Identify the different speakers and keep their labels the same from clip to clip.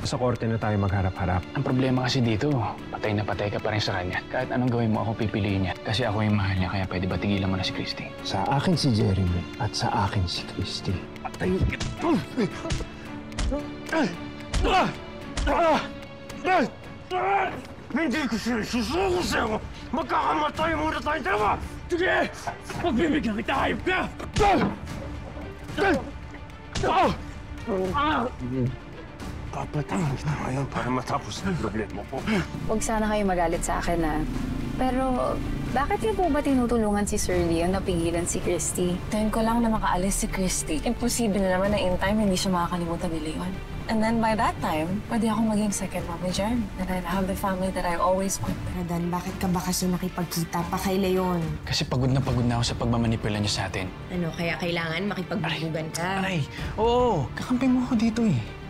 Speaker 1: Sa korte na tayo magharap-harap.
Speaker 2: Ang problema kasi dito, patay na patay ka pa rin sa kanya. Kahit anong gawin mo, ako pipiliin niya. Kasi ako yung mahal niya, kaya pwede ba tigilan mo na si Christy?
Speaker 1: Sa akin si Jeremy at sa akin si Christy. Patayin kita! Hindi ko siya susuko sa'yo! Magkakamatay muna tayo dalawa! Sige! Magbibigyan kita, hayop ka! Papatayin kita ngayon para matapos ang problema ko.
Speaker 3: Huwag sana kayo magalit sa akin, ha? Pero, bakit niyo po ba tinutulungan si Sir Leon na pigilan si Christy?
Speaker 4: Time ko lang na makaalis si Christy. Imposible na naman na in time hindi siya makakalimutan ni Leon. And then by that time, pwede akong maging second mom ni Jeremy. And I'll have the family that I always wanted.
Speaker 5: Rodan, bakit ka ba kasi nakipagkita pa kay Leon?
Speaker 2: Kasi pagod na ako sa pagmamanipula niya sa atin.
Speaker 5: Ano, kaya kailangan makipagbubugan ka?
Speaker 2: Aray! Oo! Kakampi mo ako dito eh.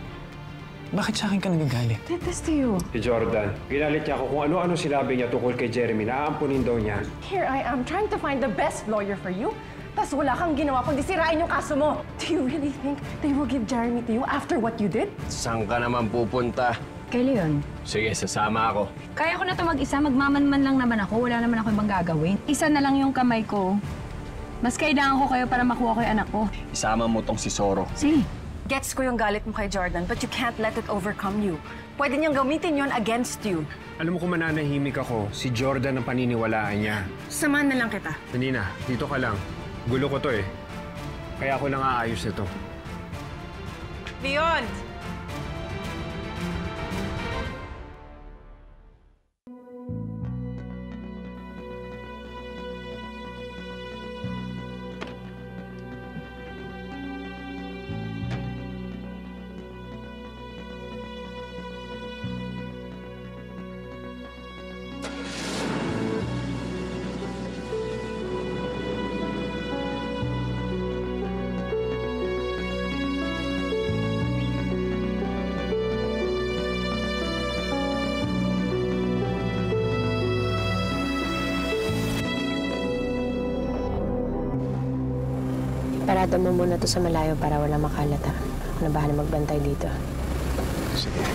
Speaker 2: Bakit sa akin ka nagagalit?
Speaker 4: Did this to you?
Speaker 1: Si Jordan, ginalit niya ako kung ano-ano sinabi niya tungkol kay Jeremy. Naampunin daw niya.
Speaker 6: Here I am trying to find the best lawyer for you. Tapos wala kang ginawa kundi sirain yung kaso mo. Do you really think they will give Jeremy to you after what you did?
Speaker 7: Saan ka naman pupunta?
Speaker 3: Kay Leon?
Speaker 7: Sige, sasama ako.
Speaker 3: Kaya ko na ito mag-isa. Magmamanman lang naman ako. Wala naman ako ibang gagawin. Isa na lang yung kamay ko. Mas kailangan ko kayo para makuha ko yung anak ko.
Speaker 7: Isama mo tong si Soro.
Speaker 3: Sige.
Speaker 6: Gets ko yung galit mo kay Jordan, but you can't let it overcome you. Pwede niyang gamitin yon against you.
Speaker 1: Alam mo kung mananahimik ako, si Jordan ang paniniwalaan niya.
Speaker 6: Samahan na lang kita.
Speaker 1: Nina, dito ka lang. Gulo ko to eh. Kaya ako lang aayos ito.
Speaker 6: Leon!
Speaker 5: Parada mo muna to sa malayo para wala makalata. Ako na bahala magbantay dito.
Speaker 2: Sige.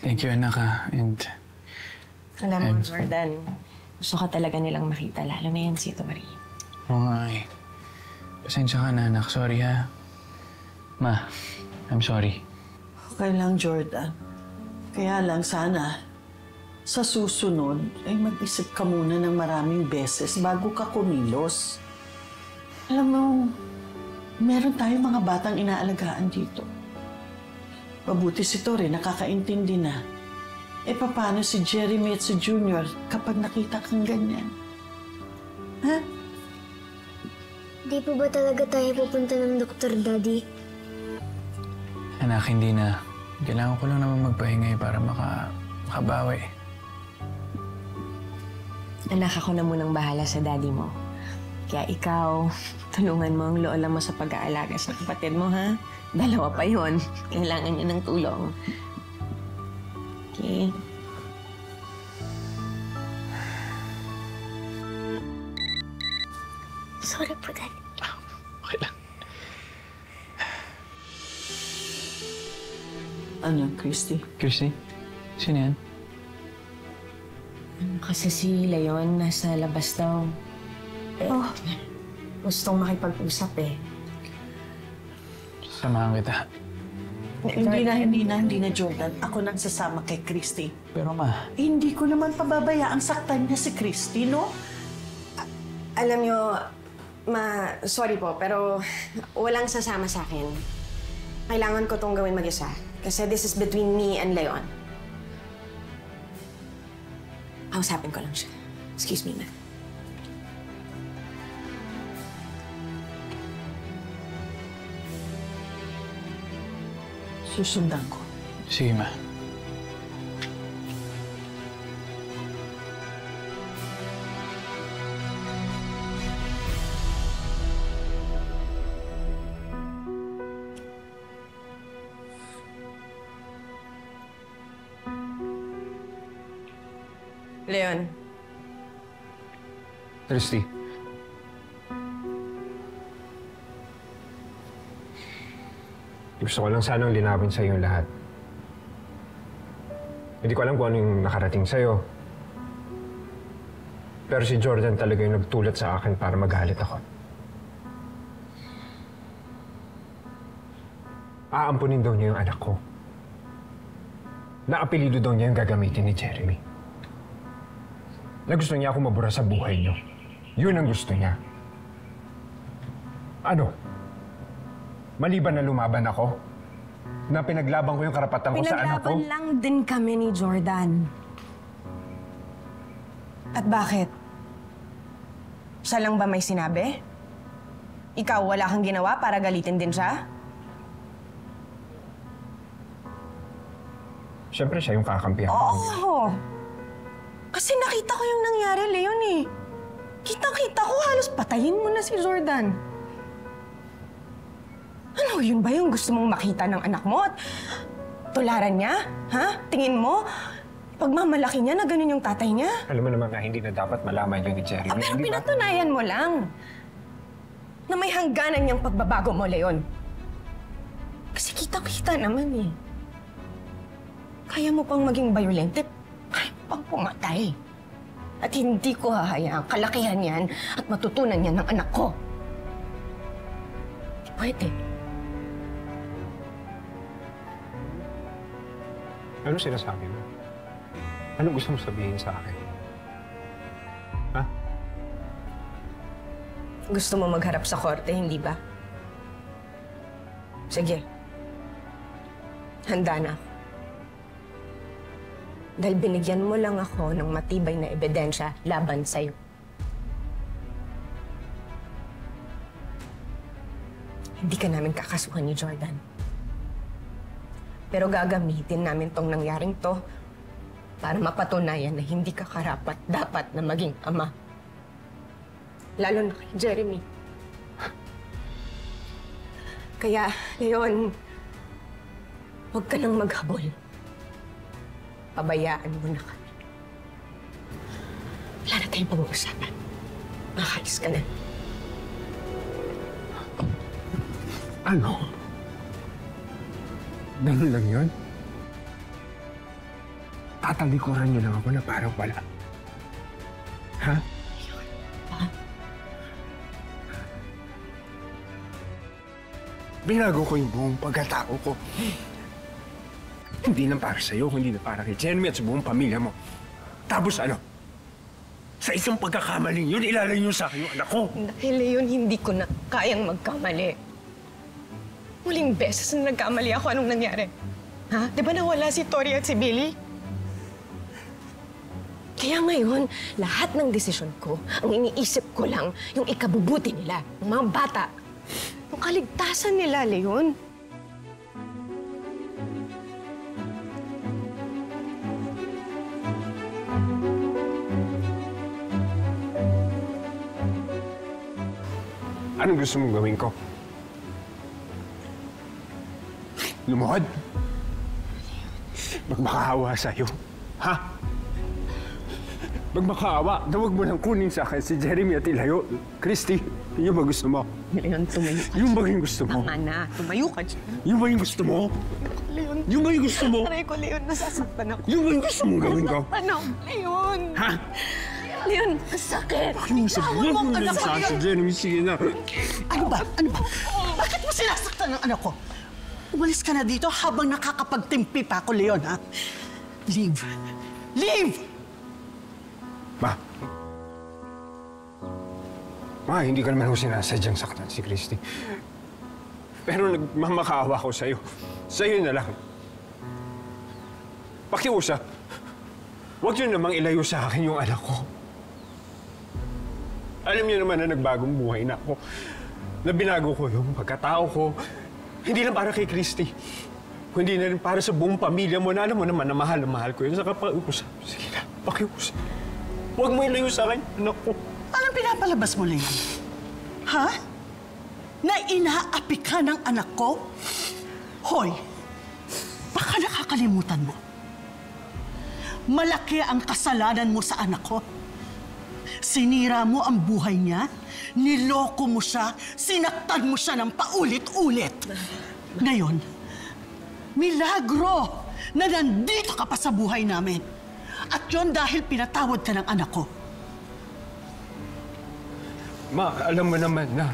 Speaker 2: Thank you, anak, ha. And
Speaker 4: Alam mo, Jordan, gusto ka talaga nilang makita, lalo na yan si Tito Marie.
Speaker 2: oo nga eh. Pasensya ka na, anak. Sorry, ha. Ma, I'm sorry.
Speaker 8: Okay lang, Jordan. Kaya lang sana, sa susunod, ay mag-isip ka muna ng maraming beses bago ka kumilos. Alam mo, meron tayong mga batang inaalagaan dito. Mabuti si Tori, nakakaintindi na. E paano si Jeremy at si Junior kapag nakita kang ganyan? Ha?
Speaker 9: Di po ba talaga tayo pupunta ng doktor, Daddy?
Speaker 2: Anak, hindi na. Kailangan ko lang naman magpahinga para makabawi.
Speaker 4: Anak, ako na munang bahala sa daddy mo. Kaya ikaw, tulungan mo ang lola mo sa pag-aalaga sa kapatid mo, ha? Dalawa pa yon. Kailangan niya ng tulong. Okay?
Speaker 9: Sorry po, Daddy.
Speaker 2: Okay lang.
Speaker 8: Ano, Christy?
Speaker 2: Christy? Sino yan?
Speaker 4: Kasi si Leon nasa labas daw. Gustong makipag-usap eh.
Speaker 2: Samahan kita.
Speaker 8: Hindi na, Jordan. Ako nang sasama kay Christy.
Speaker 2: Pero ma...
Speaker 8: Hindi ko naman pababayaan saktan niya si Christy, no?
Speaker 4: Alam niyo, sorry po, pero walang sasama sa akin. Kailangan ko tong gawin mag-isa. Kasi this is between me and Leon. Kausapin ko lang siya. Excuse me, ma'am.
Speaker 8: Susundan ko.
Speaker 2: Sige, ma.
Speaker 4: Leon,
Speaker 1: Christy. Gusto ko lang sanang linawin sa iyo lahat. Hindi ko alam kung ano yung nakarating sa'yo. Pero si Jordan talaga yung nagtulad sa akin para magalit ako. Aampunin daw niya yung anak ko. Naapelido daw niya yung gagamitin ni Jeremy. Na gusto niya ako mabura sa buhay niyo. Yun ang gusto niya. Ano? Maliban na lumaban ako, na pinaglaban ko yung karapatan ko sa anak ko.
Speaker 4: Pinaglaban lang din kami ni Jordan. At bakit? Siya lang ba may sinabi? Ikaw, wala kang ginawa para galitin din siya?
Speaker 1: Siyempre siya yung kakampihan ko.
Speaker 4: Oo! Kasi nakita ko yung nangyari, Leon eh. Kitang-kita ko, halos patayin mo na si Jordan. Ano, yun ba yung gusto mong makita ng anak mo at tularan niya? Ha? Tingin mo, pagmamalaki niya na ganun yung tatay niya?
Speaker 1: Alam mo naman na hindi na dapat malaman yun ni Jeremy.
Speaker 4: Pero pinatunayan mo lang na may hangganan niyang pagbabago mo, Leon. Kasi kitang-kita naman eh. Kaya mo pang maging violente, kaya mo pang pumatay. At hindi ko hahayaang kalakihan yan at matutunan yan ng anak ko. Pwede.
Speaker 1: Ano sinasabi mo? Ano gusto mo sabihin sa akin? Ha?
Speaker 4: Gusto mo magharap sa korte, hindi ba? Sige. Handa na ako. Dahil binigyan mo lang ako ng matibay na ebidensya laban sa'yo. Hindi ka namin kakasuhan ni Jordan. Pero gagamitin namin tong nangyaring to para mapatunayan na hindi ka karapat-dapat na maging ama. Lalo na kay Jeremy. Kaya, Leon, huwag ka nang maghabol. Pabayaan mo na kami. Wala na tayong pag-uusapan. Makalis ka na.
Speaker 1: Ano? Ganun lang yun? Tatalikuran niyo lang ako na parang wala. Ha? Binago ko yung buong pagkatao ko. Hindi lang para sa'yo, hindi na para kay Jeremy at sa buong pamilya mo. Tapos ano? Sa isang pagkakamaling yun, ilalayo niyo sa akin yung anak ko.
Speaker 4: Dahil Leon, hindi ko na kayang magkamali. Muling beses na nagkamali ako, anong nangyari? Ha? Di ba nawala si Tori at si Billy? Kaya ngayon, lahat ng desisyon ko, ang iniisip ko lang, yung ikabubuti nila, ng mga bata. Yung kaligtasan nila, Leon.
Speaker 1: Anong gusto mong gawin ko? Lumuhod? Magmakaawa sa'yo? Ha? Magmakaawa na huwag mo nang kunin sa akin si Jeremy at ilayo. Christy, yun ba gusto mo?
Speaker 4: Leon, tumayo ka.
Speaker 1: Yung ba yung gusto mo?
Speaker 4: Tama na, tumayo ka dyan.
Speaker 1: Yung ba yung gusto mo?
Speaker 4: Leon,
Speaker 1: Yung ba yung gusto mo?
Speaker 4: aray ko, Leon, nasasaktan ako.
Speaker 1: Yung ba yung gusto mong gawin ko?
Speaker 4: Ano? Leon!
Speaker 1: Ha?
Speaker 4: Leon, sakit!
Speaker 1: Yung sabihin mo lang sa akin si Jeremy, sige na.
Speaker 8: Ano ba? Ano ba? Bakit mo sinasaktan ang anak ko? Umalis ka na dito habang nakakapagtimpi pa ako, Leon, ha? Leave. Leave!
Speaker 1: Ma, hindi ka naman ho sinasadyang saktan si Christy. Pero nagmamakaawa ko sa'yo. Sa'yo na lang. Pakiusap. Huwag yun namang ilayo sa akin yung anak ko. Alam niyo naman na nagbagong buhay na ako. Na binago ko yung pagkatao ko. Hindi lang para kay Christy. Kundi na rin para sa buong pamilya mo na alam mo naman na mahal ko yun. Saka pakiusap. Sige na, pakiusap. Huwag mo ilayo sa akin, anak ko.
Speaker 8: Anong pinapalabas mo, Leon? Ha? Na inaapi ka ng anak ko? Hoy, baka nakakalimutan mo. Malaki ang kasalanan mo sa anak ko. Sinira mo ang buhay niya, niloko mo siya, sinaktan mo siya ng paulit-ulit. Ngayon, milagro na nandito ka pa sa buhay namin. At yon dahil pinatawad ka ng anak ko.
Speaker 1: Ma, alam mo naman na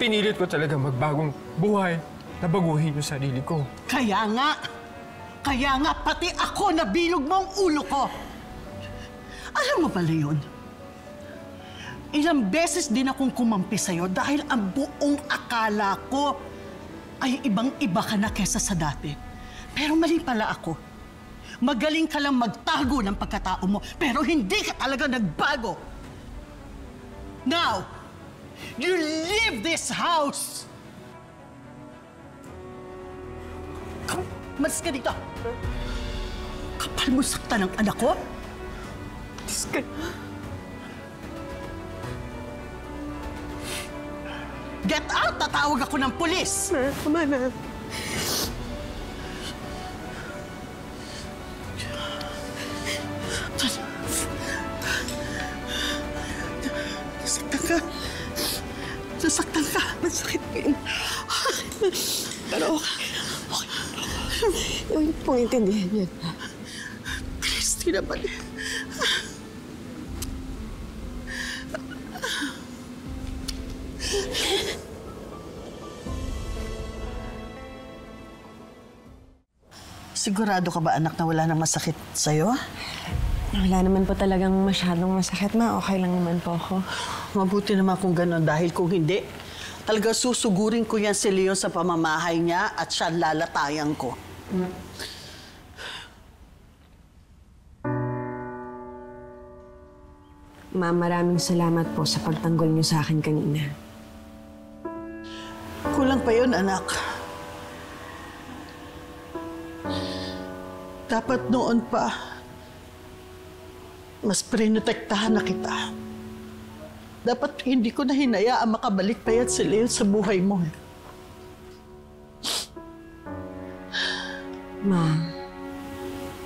Speaker 1: pinilit ko talaga magbagong buhay na baguhin yung sarili ko.
Speaker 8: Kaya nga pati ako nabilog mo ang ulo ko. Alam mo ba, Leon? Ilang beses din akong kumampi sa'yo dahil ang buong akala ko ay ibang-iba ka na kesa sa dati. Pero mali pala ako. Magaling ka lang magtago ng pagkatao mo, pero hindi ka talaga nagbago. Now, you leave this house! Mas ka dito! Kapal mo sakta ng anak ko? Get out! Tatawag ako ng pulis!
Speaker 6: Tama na.
Speaker 8: Nasaktan ka. Nasaktan ka. Masakit din. Pero okay.
Speaker 6: Huwag pong intindihan yan.
Speaker 8: Christy naman. Sigurado ka ba, anak, na wala nang masakit sa'yo?
Speaker 4: Wala naman po talagang masyadong masakit, ma. Okay lang naman po ako.
Speaker 8: Mabuti naman kung gano'n dahil kung hindi, talaga susugurin ko yan si Leon sa pamamahay niya at siya lalatayan ko.
Speaker 4: Ma, maraming salamat po sa pagtanggol niyo sa akin kanina.
Speaker 8: Kulang pa yun, anak. Dapat noon pa, mas prinotektahan na kita. Dapat hindi ko na hinayaan makabalik pa yan si Leon sa buhay mo.
Speaker 4: Ma,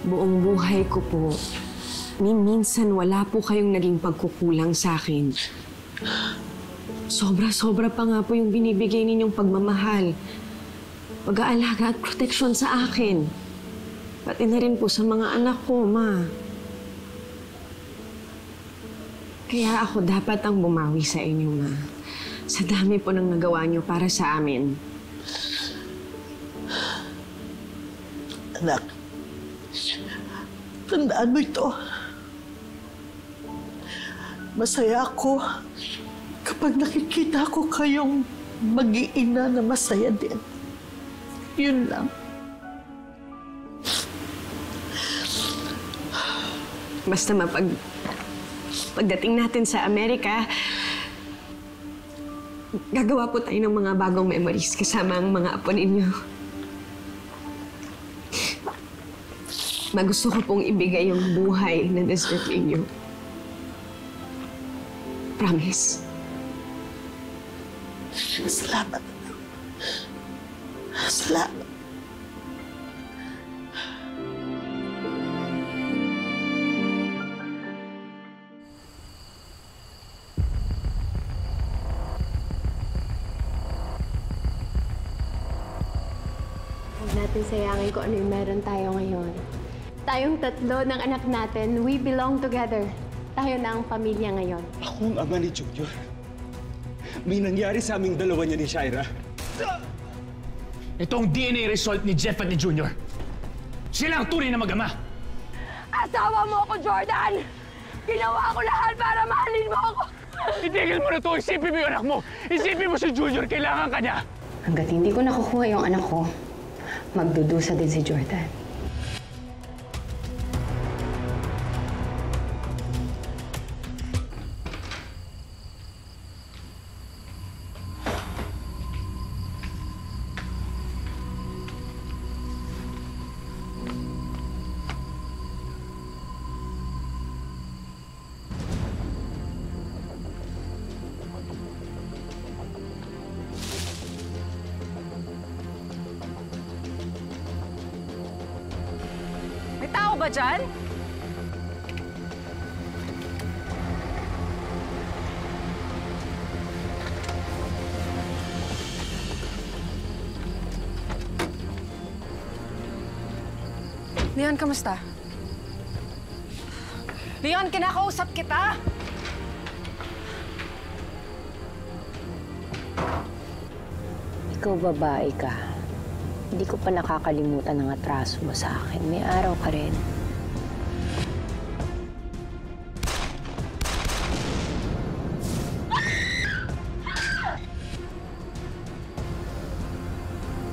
Speaker 4: buong buhay ko po, minsan wala po kayong naging pagkukulang sa akin. Sobra-sobra pa nga po yung binibigay ninyong pagmamahal, pag-aalaga at proteksyon sa akin. Pati na rin po sa mga anak ko, ma. Kaya ako dapat ang bumawi sa inyo, ma. Sa dami po ng nagawa niyo para sa amin.
Speaker 8: Anak, tandaan mo ito. Masaya ako kapag nakikita ko kayong mag-iina na masaya din. Yun lang.
Speaker 4: Basta pagdating natin sa Amerika, gagawa po tayo ng mga bagong memories kasama ang mga apo ninyo. Magusto ko pong ibigay yung buhay na deserve ninyo. Promise.
Speaker 8: Salamat. Salamat.
Speaker 5: Natin sayangin kung ano yung meron tayo ngayon. Tayong tatlo ng anak natin, we belong together. Tayo na ang pamilya ngayon.
Speaker 10: Ako ang ama ni Junior. May nangyari sa aming dalawa niya ni Shaira.
Speaker 2: Ito ang DNA result ni Jeff at ni Junior. Sila ang tunay na mag-ama.
Speaker 3: Asawa mo ako, Jordan! Ginawa ko lahat para mahalin mo ako!
Speaker 2: Itigil mo na to! Isipin mo yung anak mo! Isipin mo si Junior! Kailangan ka niya!
Speaker 5: Hanggat hindi ko nakukuha yung anak ko, magdudusa din si Jordan.
Speaker 6: ba dyan? Leon, kamusta? Leon, kinakausap kita!
Speaker 11: Ikaw babae ka. Hindi ko pa nakakalimutan ang atraso mo sa akin. May araw ka rin.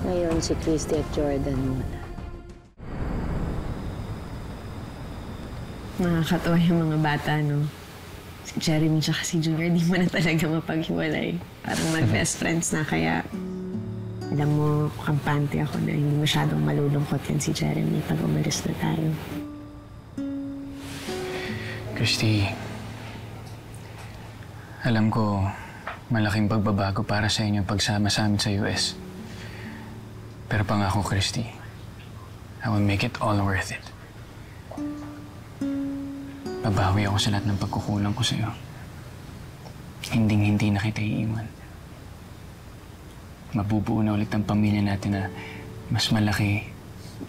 Speaker 11: Ngayon si Christy at Jordan muna.
Speaker 5: Nakakatawa yung mga bata, no? Si Jeremy tsaka si Junior, di mo na talaga mapaghiwalay. Parang mag-best friends na, kaya... Alam mo, kampante ako na hindi masyadong malulungkot yan si Jeremy pag umalis na tayo.
Speaker 2: Christy, alam ko malaking pagbabago para sa inyo pagsama sa amin sa US. Pero pangako, Christy, I will make it all worth it. Babawi ako sa lahat ng pagkukulang ko sa'yo. Hinding-hindi na kita iiwan. Mabubuo na ulit ang pamilya natin na mas malaki,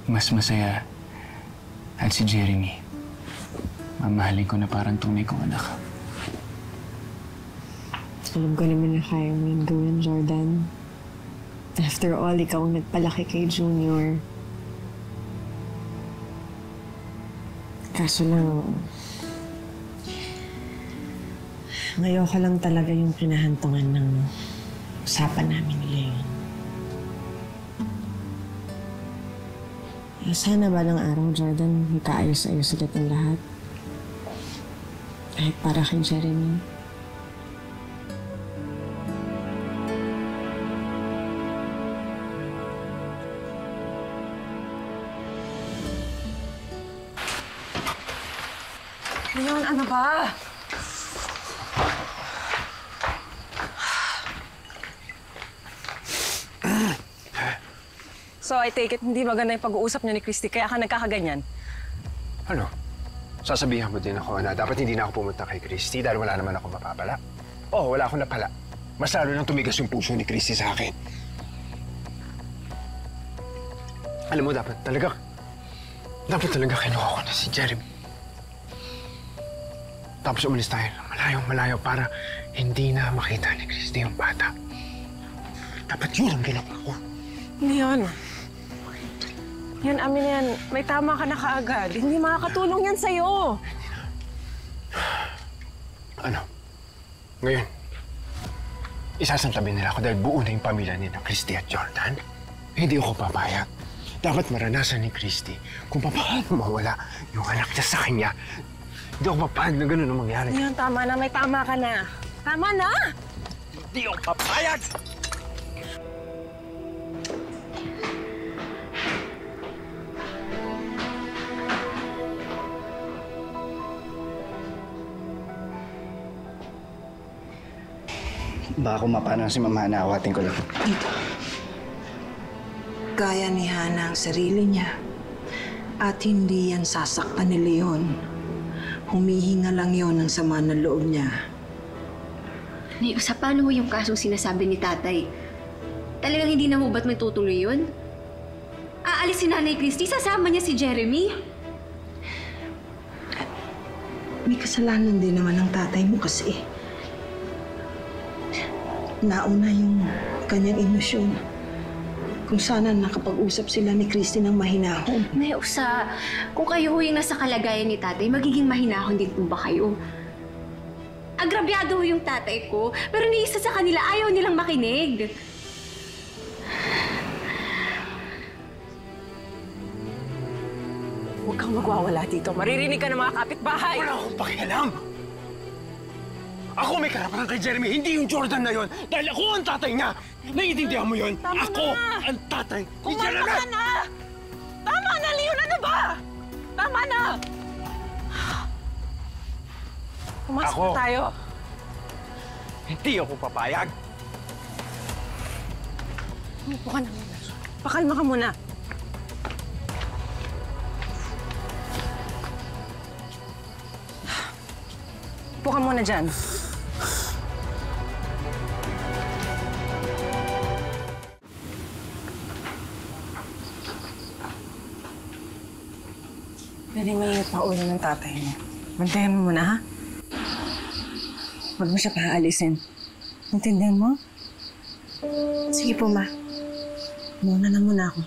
Speaker 2: mas masaya. At si Jeremy, mamahalin ko na parang tunay kong anak.
Speaker 5: Alam ko naman na kaya mo yung gawin, Jordan. After all, ikaw ang nagpalaki kay Junior. Kaso lang, ngayon ka lang talaga yung kinahantungan ng usapan namin ni Leon. Sana ba ng araw, Jordan, magkaayos-ayos ulit ang lahat? Kahit para kay Jeremy.
Speaker 6: Leon, ano ba? So, I take it, hindi maganda yung pag-uusap niyo ni Christy, kaya ka nagkakaganyan?
Speaker 1: Ano? Sasabihan mo din ako na dapat hindi na ako pumunta kay Christy dahil wala naman ako mapapala. Oo, wala akong napala. Mas lalo nang tumigas yung puso ni Christy sa akin. Alam mo, dapat talaga kinuha ko na si Jeremy. Tapos umalis tayo ng malayong-malayo para hindi na makita ni Christy yung bata. Dapat yun ang ginawa ko.
Speaker 6: Leon, yan, amin yan. May tama ka na kaagad. Hindi makakatulong yan sa'yo.
Speaker 1: Ano? Ngayon, isasantabi nila ako dahil buo na yung pamilya ni Christy at Jordan. Hindi ako papayag. Dapat maranasan ni Christy kung paano mawala yung anak niya sa kanya. Hindi ako papayag na gano'n ang mangyari.
Speaker 6: Leon, tama na. May tama ka na. Tama na!
Speaker 1: Hindi ako papayag!
Speaker 12: Baka kung mapano si Mama Hana, awatin ko lang.
Speaker 13: Dito. Kaya ni Hana ang sarili niya. At hindi yan sasaktan ni Leon. Humihinga lang yon ng sama ng loob niya.
Speaker 14: Sa paano yung kasong sinasabi ni Tatay? Talagang hindi na mo ba't may tutuloy yun? Aalis si Nanay Christy, sasama niya si Jeremy?
Speaker 13: May kasalanan din naman ng tatay mo kasi. Nauna yung kanyang emosyon. Kung sana nakapag-usap sila ni Christy ng mahinahon.
Speaker 14: Usa, kung kayo yung nasa kalagayan ni Tatay, magiging mahinahon din po ba kayo? Agrabyado yung tatay ko, pero ni isa sa kanila ayaw nilang makinig.
Speaker 6: Huwag kang magwawala dito. Maririnig ka ng mga kapitbahay.
Speaker 1: Wala akong pakialam! Ako may karapatan kay Jeremy, hindi yung Jordan na yon. Dahil ako ang tatay niya. Naiintindihan mo yun?
Speaker 6: Tama
Speaker 1: ako
Speaker 6: na.
Speaker 1: ang tatay ni
Speaker 6: Kumalma
Speaker 1: Jeremy!
Speaker 6: ka na! Tama na, Leon! Ano ba? Tama na! Pumasok na tayo.
Speaker 1: Hindi ako papayag.
Speaker 6: Umupo ka na muna. Pakalma ka muna.
Speaker 4: Upo ka muna dyan.
Speaker 6: Pwede mainit pa ulo ng tatay mo. Bantayan mo muna, ha? Huwag mo siya paalisin. Intindihan mo?
Speaker 5: Sige po, ma.
Speaker 6: Muna na muna ako.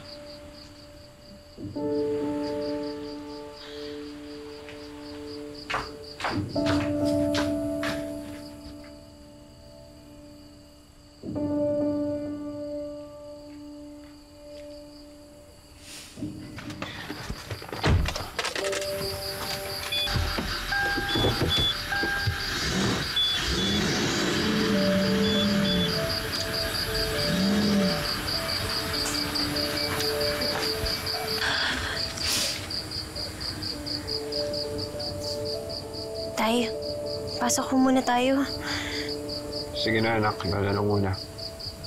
Speaker 9: Tay, pasok po muna tayo.
Speaker 1: Sige na, anak. Lala lang muna.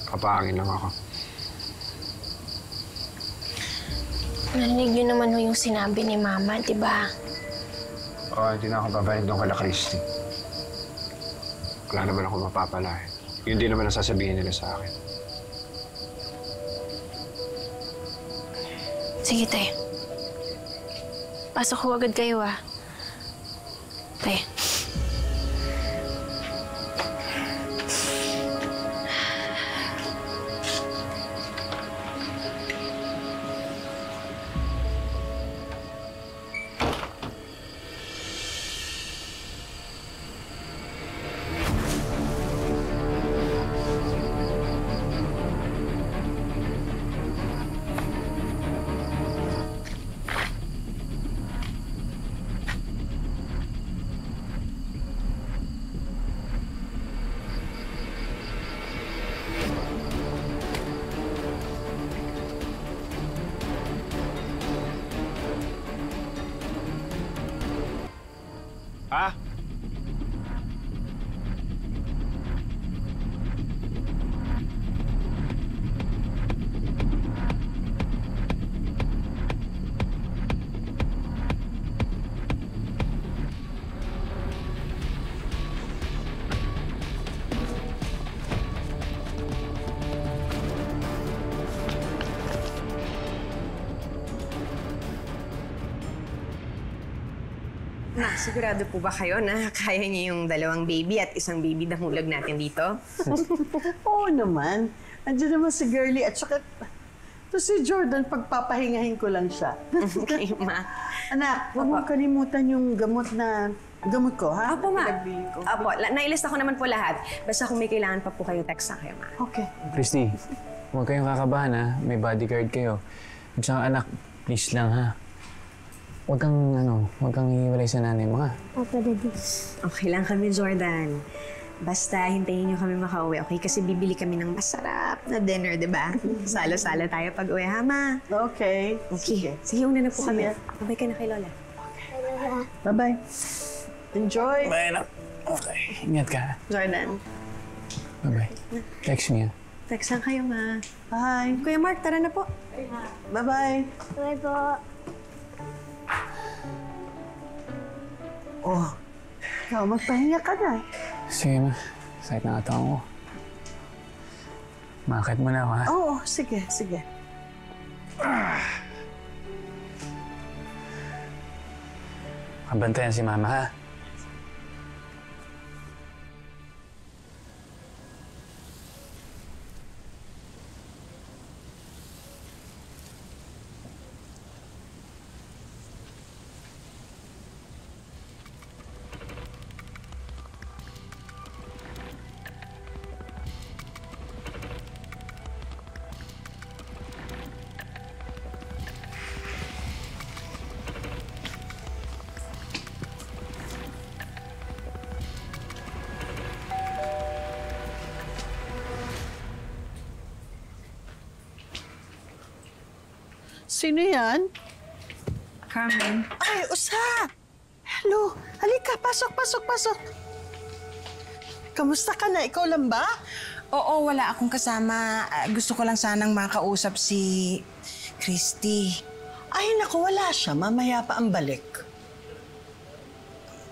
Speaker 1: Papahangin lang ako.
Speaker 9: Narinig niyo naman ho yung sinabi ni Mama, di ba?
Speaker 1: Oo, hindi na ako babayad doon kala Christy. Wala naman ako mapapala eh. Yun din naman ang sasabihin nila sa akin.
Speaker 9: Sige, Tay. Pasok ho agad kayo, ah. Tay.
Speaker 1: Ha?
Speaker 4: Na, sigurado po ba kayo na kaya niyo yung 2 baby at isang baby damulag natin dito?
Speaker 8: Oo naman. Andiyan naman si Girlie at saka to si Jordan, pagpapahingahin ko lang siya.
Speaker 4: Okay, ma.
Speaker 8: Anak, huwag mong kalimutan yung gamot ko, ha?
Speaker 4: Opo, ma.
Speaker 8: Pinagbili ko.
Speaker 4: Opo, nailista ko naman po lahat. Basta kung may kailangan pa po kayo, text sa kayo, ma.
Speaker 8: Okay.
Speaker 2: Christy, huwag kayong kakabahan ha. May bodyguard kayo. At saka anak, please lang ha. Huwag kang hiwalay sa nanay mo ha.
Speaker 9: Opo, Daddy.
Speaker 4: Okay lang kami, Jordan. Basta hintayin niyo kami makauwi, okay? Kasi bibili kami ng masarap na dinner, di ba? Salo-salo tayo pag uwi, ha, ma?
Speaker 8: Okay.
Speaker 4: Okay. Sige, una na po kami. Babay ka na kay Lola.
Speaker 8: Bye-bye. Enjoy.
Speaker 2: Bye, anak. Okay. Ingat ka ha.
Speaker 4: Jordan.
Speaker 2: Bye-bye. Text me ha.
Speaker 4: Text lang kayo, ma.
Speaker 8: Bye.
Speaker 4: Kuya Mark, tara na po.
Speaker 8: Bye-bye.
Speaker 9: Bye po.
Speaker 8: Oh, ikaw, magpahinga ka na.
Speaker 2: Sige ma. Sakit na katawan ko. Makakit mo na ako ha.
Speaker 8: Oo, sige, sige.
Speaker 2: Kabantayan si mama ha.
Speaker 8: Sino yan?
Speaker 14: Carmen.
Speaker 8: Ay, Usa! Hello! Halika, pasok. Kamusta ka na? Ikaw lang ba?
Speaker 15: Oo, wala akong kasama. Gusto ko lang sanang makausap si Christy.
Speaker 8: Ay, naku, wala siya. Mamaya pa ang balik.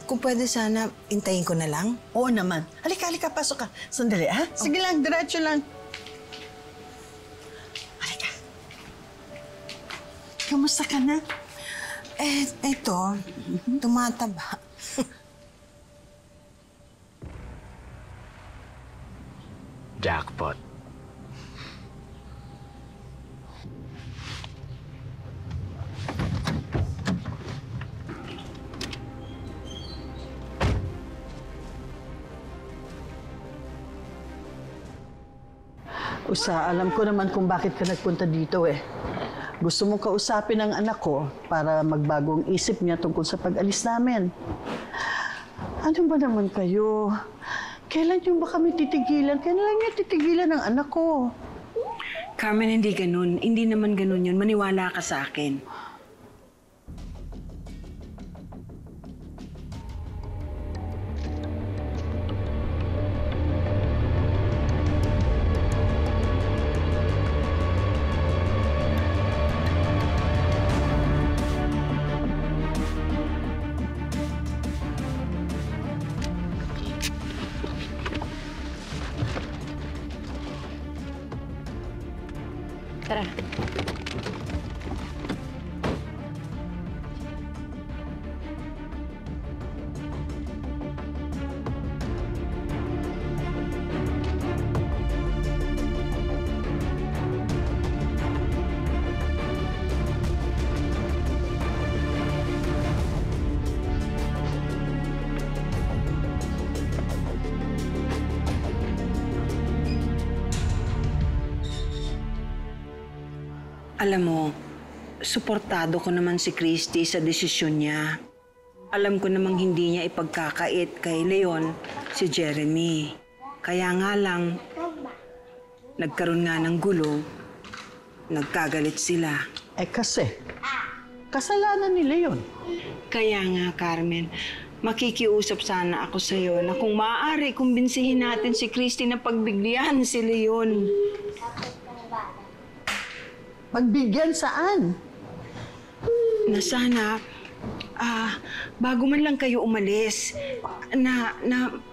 Speaker 15: kung pwede sana, intayin ko na lang.
Speaker 8: Oo naman. Halika, pasok ka. Sandali, ha? Sige lang, diretso lang. Halika. Kamusta ka na?
Speaker 15: Ito, tumataba.
Speaker 7: Jackpot.
Speaker 8: Usa, alam ko naman kung bakit ka nagpunta dito eh. Gusto mong kausapin ang anak ko para magbagong isip niya tungkol sa pag-alis namin. Ano ba naman kayo? Kailan niyo ba kami titigilan? Kailan niyo titigilan ang anak ko?
Speaker 13: Carmen, hindi ganun. Hindi naman ganun yun. Maniwala ka sa akin.
Speaker 11: Tara.
Speaker 13: Alam mo, suportado ko naman si Christy sa desisyon niya. Alam ko namang hindi niya ipagkakait kay Leon si Jeremy. Kaya nga lang, nagkaroon nga ng gulo, nagkagalit sila.
Speaker 8: Kasi, kasalanan ni Leon.
Speaker 13: Kaya nga, Carmen, makikiusap sana ako sa'yo na kung maaari, kumbinsihin natin si Christy na pagbigyan si Leon.
Speaker 8: Pagbigyan saan?
Speaker 13: Na sana, bago man lang kayo umalis, na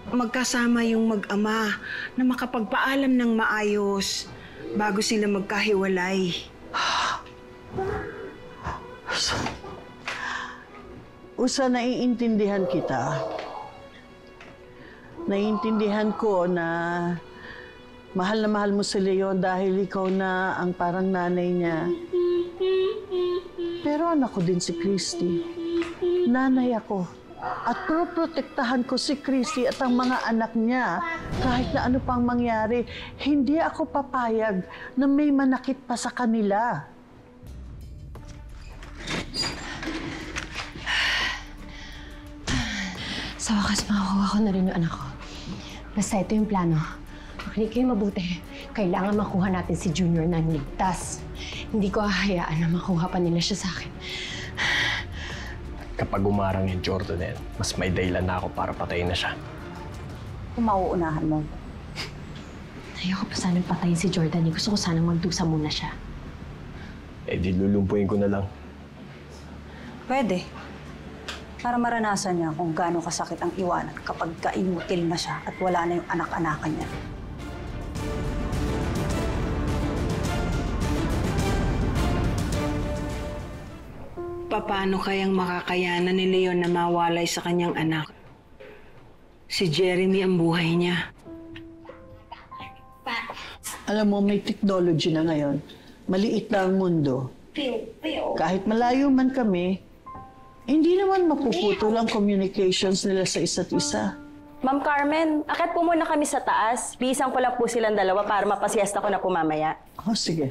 Speaker 13: magkasama yung mag-ama, na makapagpaalam ng maayos bago sila magkahiwalay.
Speaker 8: Usa, naiintindihan kita. Naiintindihan ko na mahal na mahal mo si Leon dahil ikaw na ang parang nanay niya. Pero anak ko din si Christy. Nanay ako. At protektahan ko si Christy at ang mga anak niya. Kahit na ano pang mangyari, hindi ako papayag na may manakit pa sa kanila.
Speaker 3: Sa wakas, makakuha ko na rin yung anak ko. Basta ito yung plano. Makinig kayo mabuti. Kailangan makuha natin si Junior na ligtas. Hindi ko hahayaan na makuha pa nila siya sa akin.
Speaker 7: Kapag umarang yung Jordan yan, mas may dahilan na ako para patayin na siya.
Speaker 11: Kung mauunahan mo.
Speaker 3: Ayoko pa sanang patayin si Jordan. Gusto ko sanang magdusa muna siya.
Speaker 7: Eh di lulumpuin ko na lang.
Speaker 11: Pwede. Para maranasan niya kung gaano kasakit ang iwanan kapag ka-inutil na siya at wala na yung anak-anakan niya.
Speaker 13: Paano kayang makakayanan ni Leon na mawalay sa kanyang anak? Si Jeremy ang buhay niya.
Speaker 8: Alam mo, may technology na ngayon. Maliit na ang mundo. Kahit malayo man kami, hindi naman mapuputol ang communications nila sa isa't isa.
Speaker 6: Ma'am Carmen, akit po muna kami sa taas. Bisan ko lang po silang dalawa para mapasiesta ko na po mamaya.
Speaker 8: Oh, sige.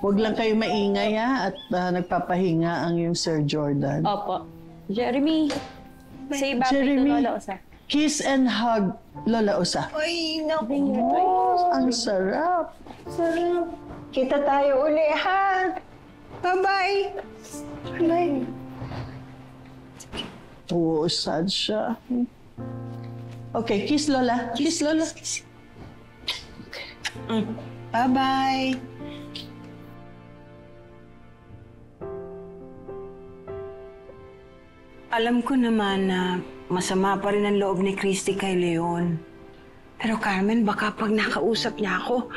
Speaker 8: Huwag lang kayo maingay at nagpapahinga ang yung Sir Jordan.
Speaker 6: Opo. Jeremy, say bye to Lola Osa.
Speaker 8: Kiss and hug, Lola Osa.
Speaker 13: Ay, naku.
Speaker 8: Ang sarap.
Speaker 13: Sarap. Kita tayo uli, ha? Bye-bye. Bye.
Speaker 8: Oo, sad siya. Okay, kiss Lola. Kiss Lola.
Speaker 13: Bye-bye. Alam ko naman na masama pa rin ang loob ni Christy kay Leon. Pero Carmen, baka pag nakausap niya ako,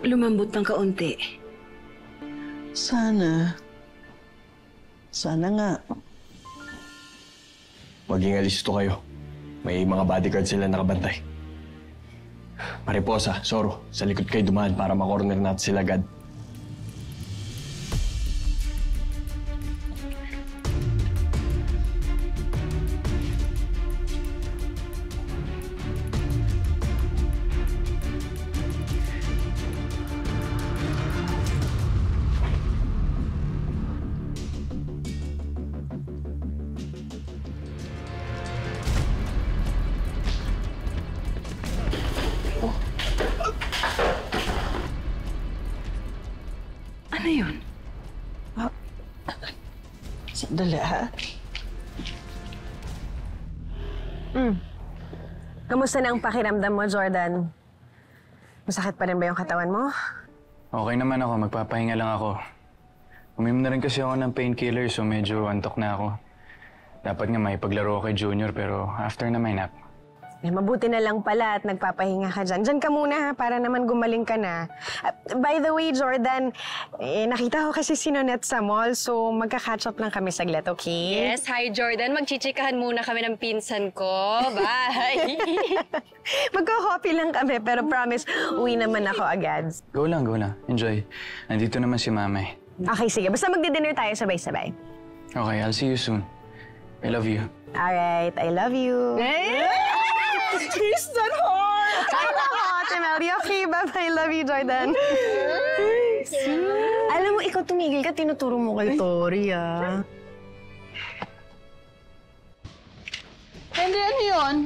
Speaker 13: lumambot ng kaunti.
Speaker 8: Sana. Sana nga.
Speaker 7: Maging alisto kayo. May mga bodyguard sila nakabantay. Mariposa, Soro, sa likod kayo dumaan para makorner natin sila agad.
Speaker 13: Ano yun?
Speaker 8: Sandali, ha?
Speaker 4: Kamusta na ang pakiramdam mo, Jordan? Masakit pa rin ba yung katawan mo?
Speaker 2: Okay naman ako. Magpapahinga lang ako. Uminom na rin kasi ako ng painkiller so medyo antok na ako. Dapat nga may paglaro kay Junior pero after na may nap.
Speaker 4: Mabuti na lang pala at nagpapahinga ka dyan. Dyan ka muna ha, para naman gumaling ka na. By the way, Jordan, nakita ko kasi si Nonette sa mall, so magka-catch up lang kami saglit, okay?
Speaker 3: Yes, hi Jordan. Magchichikahan muna kami ng pinsan ko. Bye!
Speaker 4: Magko-coffee lang kami, pero promise, uwi naman ako agad.
Speaker 2: Go lang, go lang. Enjoy. Nandito naman si Mama eh.
Speaker 4: Okay, sige. Basta magdi-dinner tayo sabay-sabay.
Speaker 2: Okay, I'll see you soon. I love you.
Speaker 4: Alright, I love you.
Speaker 8: Tristan Hart!
Speaker 4: Ay, nako, Temelli. Okay, bye-bye. Love you, Jordan. Alam mo, ikaw tumigil ka, tinuturo mo kay Tori, ah.
Speaker 8: Henry, ano yun?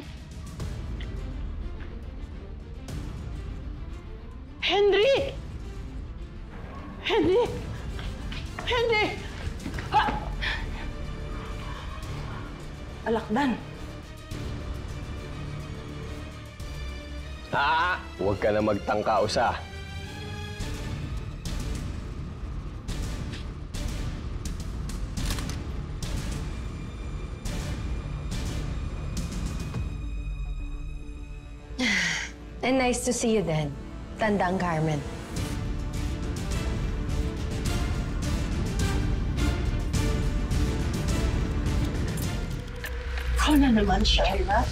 Speaker 8: Henry! Henry! Henry! Ha!
Speaker 13: Alakdan.
Speaker 7: Huwag ka na magtangka, usa.
Speaker 3: And nice to see you then, Tandang Carmen.
Speaker 11: Ikaw na naman, Shaila.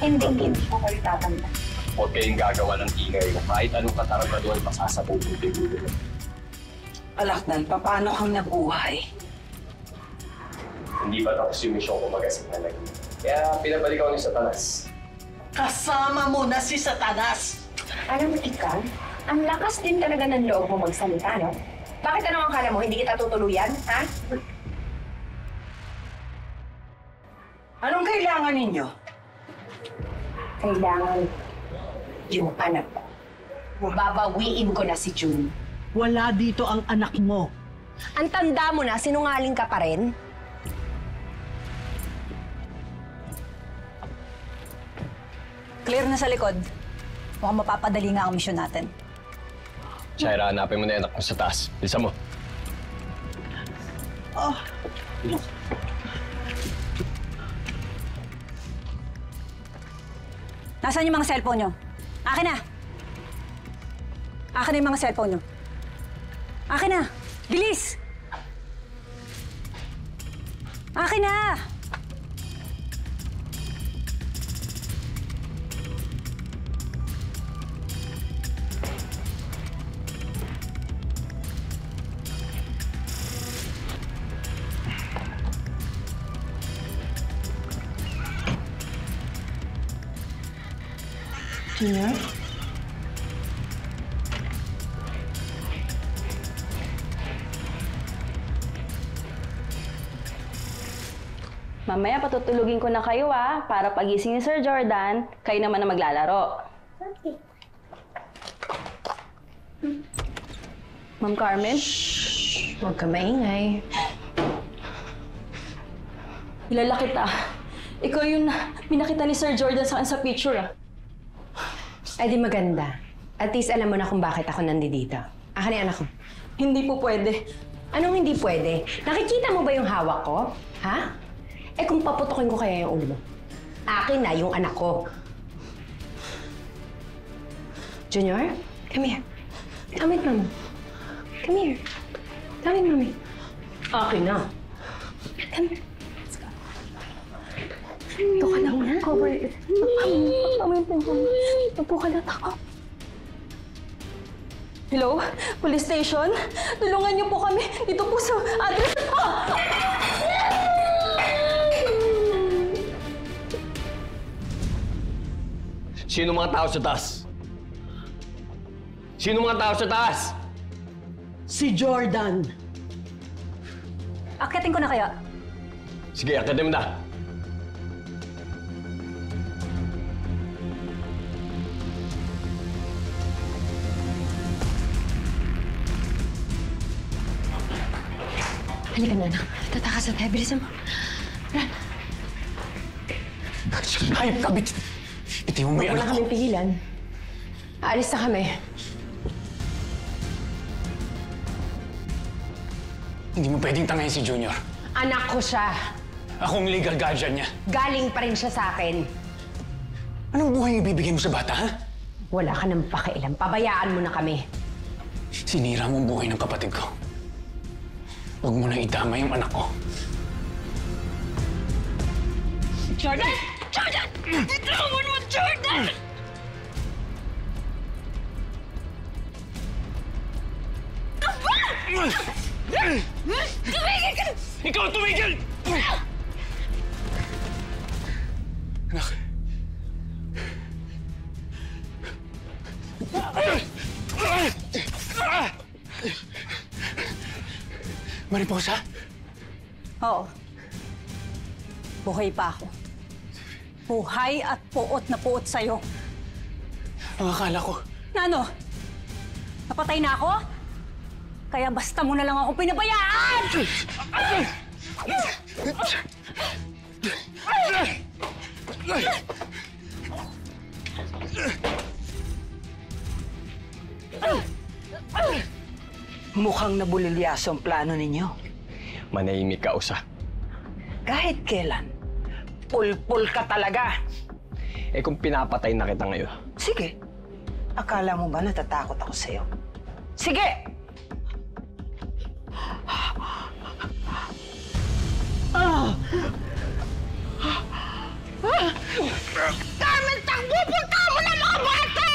Speaker 11: Hindi ko kayo tatanda.
Speaker 7: Huwag kayong gagawa ng ingay na kahit anong kataranaduan pasasabog ng tigulo.
Speaker 13: Alakdan, paano kang nabuhay?
Speaker 7: Hindi pa tapos yung mission ko mag-asip na lagi. Kaya pinabalik ako ni Satanas.
Speaker 8: Kasama mo na si Satanas!
Speaker 3: Alam mo, ikaw, ang lakas din talaga ng loob mo magsalita, no? Bakit ano ang akala mo, hindi kita tutuluyan, ha?
Speaker 13: Anong kailangan ninyo?
Speaker 3: Kailangan yung anak ko. Babawiin ko na si June.
Speaker 8: Wala dito ang anak mo.
Speaker 3: Ang tanda mo na, sinungaling ka pa rin?
Speaker 11: Clear na sa likod. Mukhang mapapadali nga ang misyon natin.
Speaker 7: Shaira, hanapin mo na yung anak mo sa taas. Bilisan mo.
Speaker 8: Oh.
Speaker 11: Nasaan yung mga cellphone nyo? Akin na! Akin na yung mga cellphone nyo. Akin na! Bilis! Akin na!
Speaker 5: Junior?
Speaker 16: Mamaya patutulugin ko na kayo para pagising ni Sir Jordan, kayo naman na maglalaro.
Speaker 9: Okay.
Speaker 16: Ma'am Carmen?
Speaker 3: Huwag ka maingay.
Speaker 16: Kilala kita. Ikaw yung pinakita ni Sir Jordan sa akin sa picture,
Speaker 3: Ay di maganda. At least alam mo na kung bakit ako nandito. Akin yung anak ko.
Speaker 16: Hindi po pwede.
Speaker 3: Anong hindi pwede? Nakikita mo ba yung hawak ko? Ha? Eh kung paputokin ko kaya yung ulo mo, akin na yung anak ko. Junior, come here. Come with Mama. Come here. Come with Mommy. Akin na. Come here. Let's go. Ito ka lang na. Cover it. Upo ka lang ako.
Speaker 16: Hello? Police station? Tulungan niyo po kami. Dito po sa address.
Speaker 10: Sino mga tao sa taas? Sino mga tao sa taas?
Speaker 8: Si Jordan.
Speaker 16: Akyatin ko na kaya?
Speaker 10: Sige, akyatin mo na.
Speaker 3: Halika na, anak. Tatakas na tayo. Bilisan mo. Run.
Speaker 2: Hayop ka, bitiwan mo yung
Speaker 3: Wala
Speaker 2: anak ko.
Speaker 3: kaming pigilan. Aalis na kami.
Speaker 2: Hindi mo pwedeng tangayin si Junior.
Speaker 3: Anak ko siya.
Speaker 2: Akong legal guardian niya.
Speaker 3: Galing pa rin siya sa akin.
Speaker 2: Anong buhay yung ibibigay mo sa bata, ha?
Speaker 3: Wala ka nang pakialam. Pabayaan mo na kami.
Speaker 2: Sinira mo ang buhay ng kapatid ko. Huwag mo na idama yung anak ko.
Speaker 16: Jordan! Jordan! Itrawan mo, Jordan!
Speaker 10: Tumigil ka! Ikaw tumigil!
Speaker 2: Anak. Mariposa?
Speaker 11: Oo. Buhay pa ako. Buhay at puot na puot sa'yo.
Speaker 2: Ang akala ko.
Speaker 11: Na ano? Napatay na ako? Kaya basta mo na lang ako pinabayaan!
Speaker 13: Mukhang nabulilyaso ang plano ninyo.
Speaker 10: Manahimik ka, Usa.
Speaker 13: Kahit kailan, pulpul ka talaga.
Speaker 10: Eh kung pinapatay na kita ngayon.
Speaker 13: Sige. Akala mo ba natatakot ako sa'yo? Sige!
Speaker 16: Carmen, takbo! Punta mo na mga bata!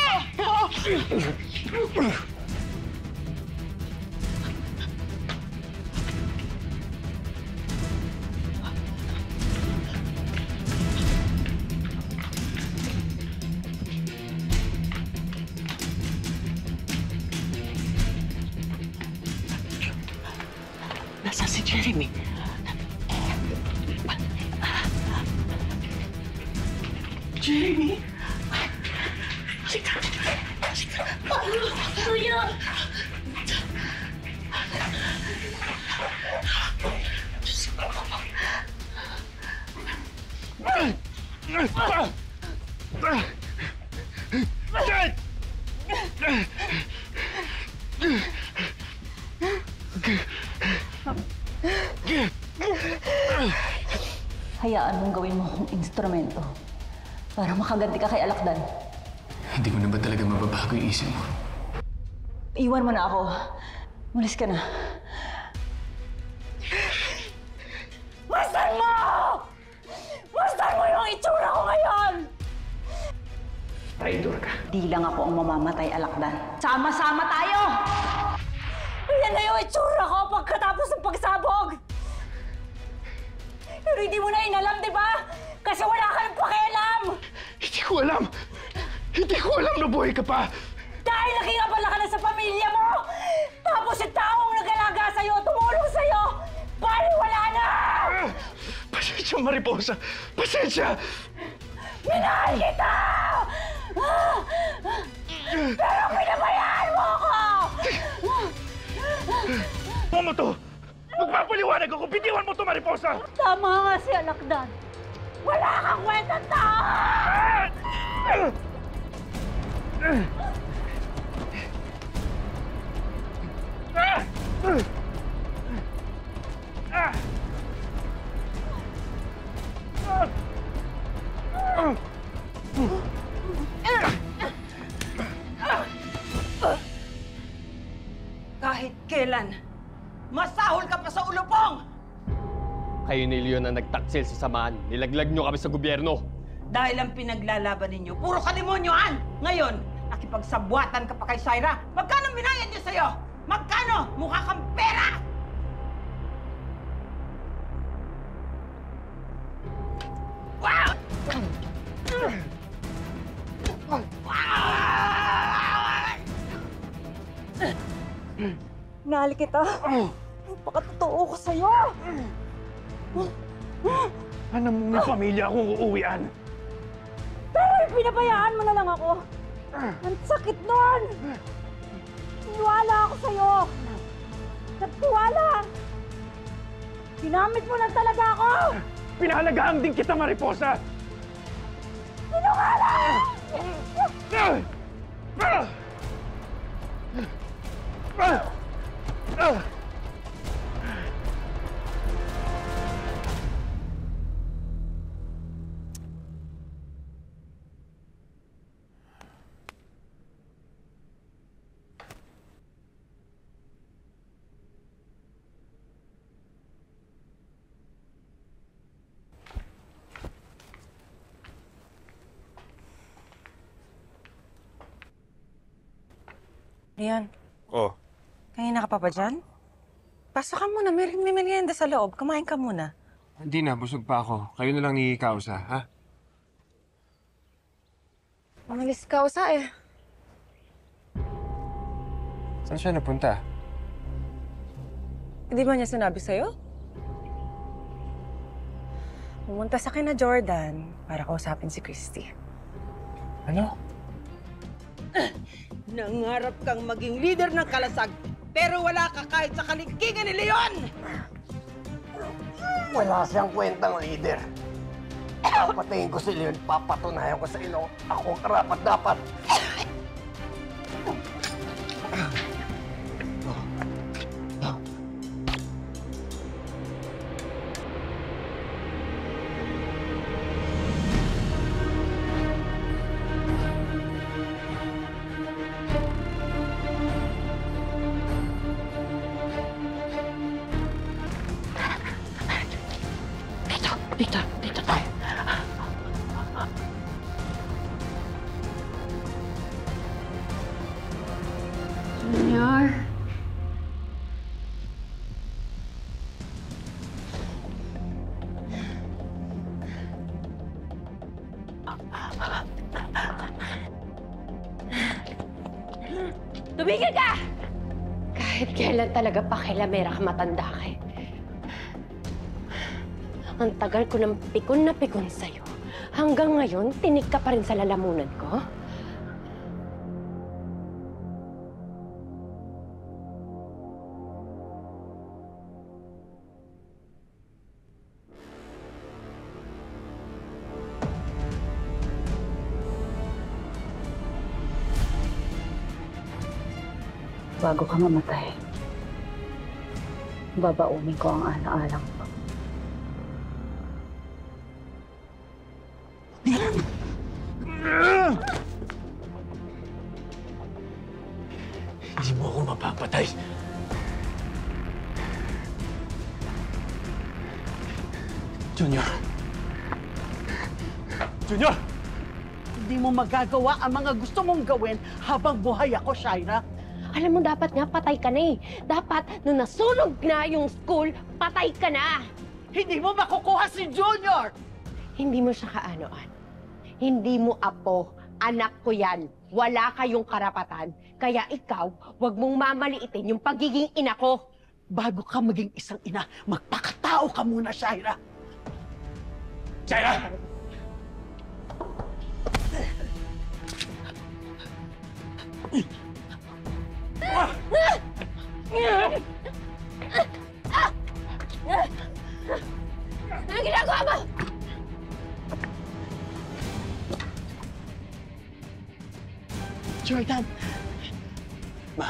Speaker 13: Nasaan si Jeremy?
Speaker 16: Jeremy? Kuya!
Speaker 11: Hayaan mong gawin mo akong instrumento para makaganti ka kay Alakdan.
Speaker 2: Hindi mo na ba talaga mababago yung isip mo?
Speaker 11: Iwan mo na ako. Umalis ka na.
Speaker 16: Masdan mo! Masdan mo yung itsura ko ngayon!
Speaker 2: Traidor ka.
Speaker 11: Di lang ako ang mamamatay, Alakdan. Sama-sama tayo!
Speaker 16: Yan na yung itsura ko pagkatapos ng pagsabog! Pero hindi mo na inalam, di ba? Kasi wala ka ng pakialam!
Speaker 1: Hindi ko alam! Hindi ko alam na buhay ka pa!
Speaker 16: Dahil nakingabala ka na sa pamilya mo! Tapos yung taong nag-alaga sa'yo, tumulong sa'yo! Bali, wala na!
Speaker 1: Pasensya, Mariposa! Pasensya!
Speaker 16: Minahal kita! Pero pinabayaan mo ako!
Speaker 1: Mama to! Magpapaliwanag ako! Bitiwan mo to, Mariposa!
Speaker 16: Tama nga si Alakdan! Wala kang kwentang tao! Masahol ka pa sa ulupong!
Speaker 10: Kayo ni Leon na nagtaksil sa samahan. Nilaglag nyo kami sa gobyerno.
Speaker 16: Dahil ang pinaglalaban ninyo, puro kalimonyoan! Ngayon, nakipagsabwatan ka pa kay Shaira. Magkano binayad niyo sa'yo? Magkano? Mukha kang pera! Wow! Mahal kita. Napakatotoo ko sa'yo.
Speaker 1: Ano mong may pamilya akong uuwian?
Speaker 16: Pero pinabayaan mo na lang ako. Ang sakit nun! Niwala ako sa'yo. Nagtiwala. Ginamit mo lang talaga ako.
Speaker 1: Pinahalagahan din kita, Mariposa!
Speaker 16: Sinungaling!
Speaker 6: Rian,
Speaker 1: Oh,
Speaker 6: kanina ka pa ba dyan? Pasok ka muna, may merienda sa loob. Kumain ka muna.
Speaker 1: hindi na. Busog pa ako. Kayo na lang ni Kausa, ha?
Speaker 6: Umalis ka, Usa eh.
Speaker 1: Saan siya napunta?
Speaker 6: Hindi ba niya sinabi sa'yo? Pumunta sa kina Jordan para kausapin si Christy.
Speaker 1: Ano?
Speaker 16: Nangarap kang maging leader ng kalasag, pero wala ka kahit sa kalikigan ni Leon!
Speaker 1: Wala siyang kwentang leader. Papatayin ko si Leon, papatunayan ko sa ino. Ako karapat dapat. Dito tayo.
Speaker 3: Junior.
Speaker 14: Tumigil ka!
Speaker 3: Kahit kailan talaga pakilamera ka, matanda ka eh. Ang tagal ko ng pikon na pikon sa'yo. Hanggang ngayon, tinig ka pa rin sa lalamunan ko?
Speaker 11: Bago ka mamatay, babaunin ko ang alang-alang mo.
Speaker 1: Hindi mo ako mapapatay. Junior! Junior!
Speaker 8: Hindi mo magagawa ang mga gusto mong gawin habang buhay ako, Shaira.
Speaker 3: Alam mo, dapat nga patay ka na eh. Dapat, nung nasunog na yung school, patay ka na!
Speaker 8: Hindi mo makukuha si Junior!
Speaker 3: Hindi mo siya kaanoan. Hindi mo apo. Anak ko yan. Wala kayong karapatan. Kaya ikaw, huwag mong mamaliitin yung pagiging ina ko.
Speaker 8: Bago ka maging isang ina, magpakatao ka muna, Shaira.
Speaker 1: Shaira!
Speaker 3: Anong ginagawa mo?
Speaker 8: Jordan!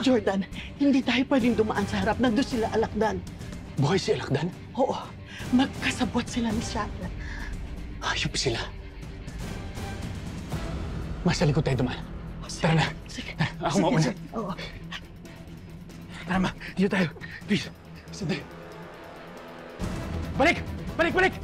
Speaker 8: Jordan, hindi tayo pwedeng dumaan sa harap. Nandun sila Alakdan.
Speaker 1: Buhay si Alakdan?
Speaker 8: Oo. Magkasabwat sila ni Shaira.
Speaker 1: Hayop sila. Mas sa likod tayo dumaan. Tara na.
Speaker 8: Sige.
Speaker 1: Ako mauna.
Speaker 8: Oo.
Speaker 1: Tara ma, dito tayo. Please. Sandali. Balik! Balik! Balik!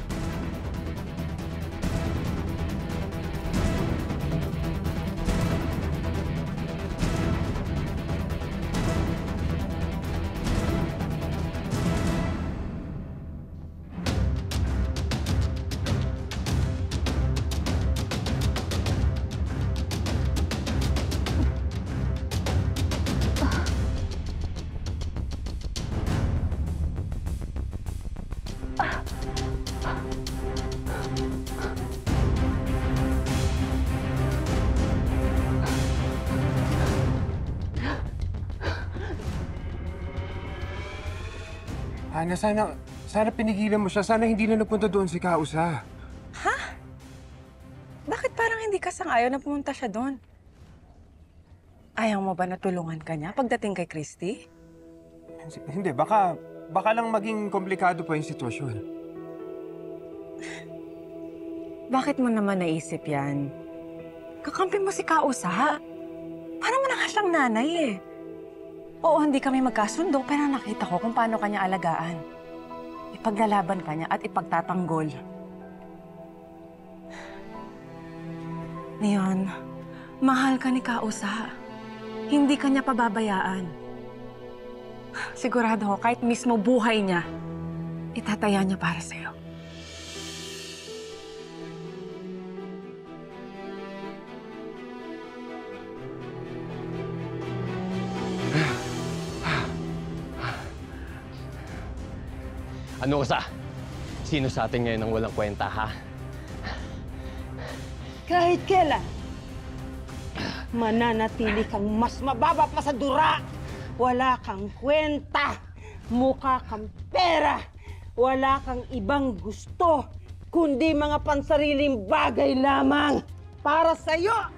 Speaker 1: Hana, sana pinigilan mo siya. Sana hindi na napunta doon si Kausa.
Speaker 6: Ha? Bakit parang hindi ka sang-ayaw na pumunta siya doon? Ayaw mo ba na tulungan ka niya pagdating kay Christy?
Speaker 1: Hindi, baka lang maging komplikado pa yung sitwasyon.
Speaker 6: Bakit mo naman naisip yan? Kakampi mo si Kausa. Parang mo na nga siyang nanay eh. Oo, hindi kami magkasundo, pero nakita ko kung paano kanya alagaan. Ipaglalaban kanya at ipagtatanggol. Leon, mahal ka ni Kausa. Hindi kanya pababayaan. Sigurado ko, kahit mismo buhay niya, itataya niya para sa'yo.
Speaker 17: Ano ka sa? Sino sa atin ngayon ang walang kwenta, ha?
Speaker 16: Kahit kailan, mananatili kang mas mababa pa sa dura. Wala kang kwenta, mukha kang pera. Wala kang ibang gusto, kundi mga pansariling bagay lamang para sa'yo.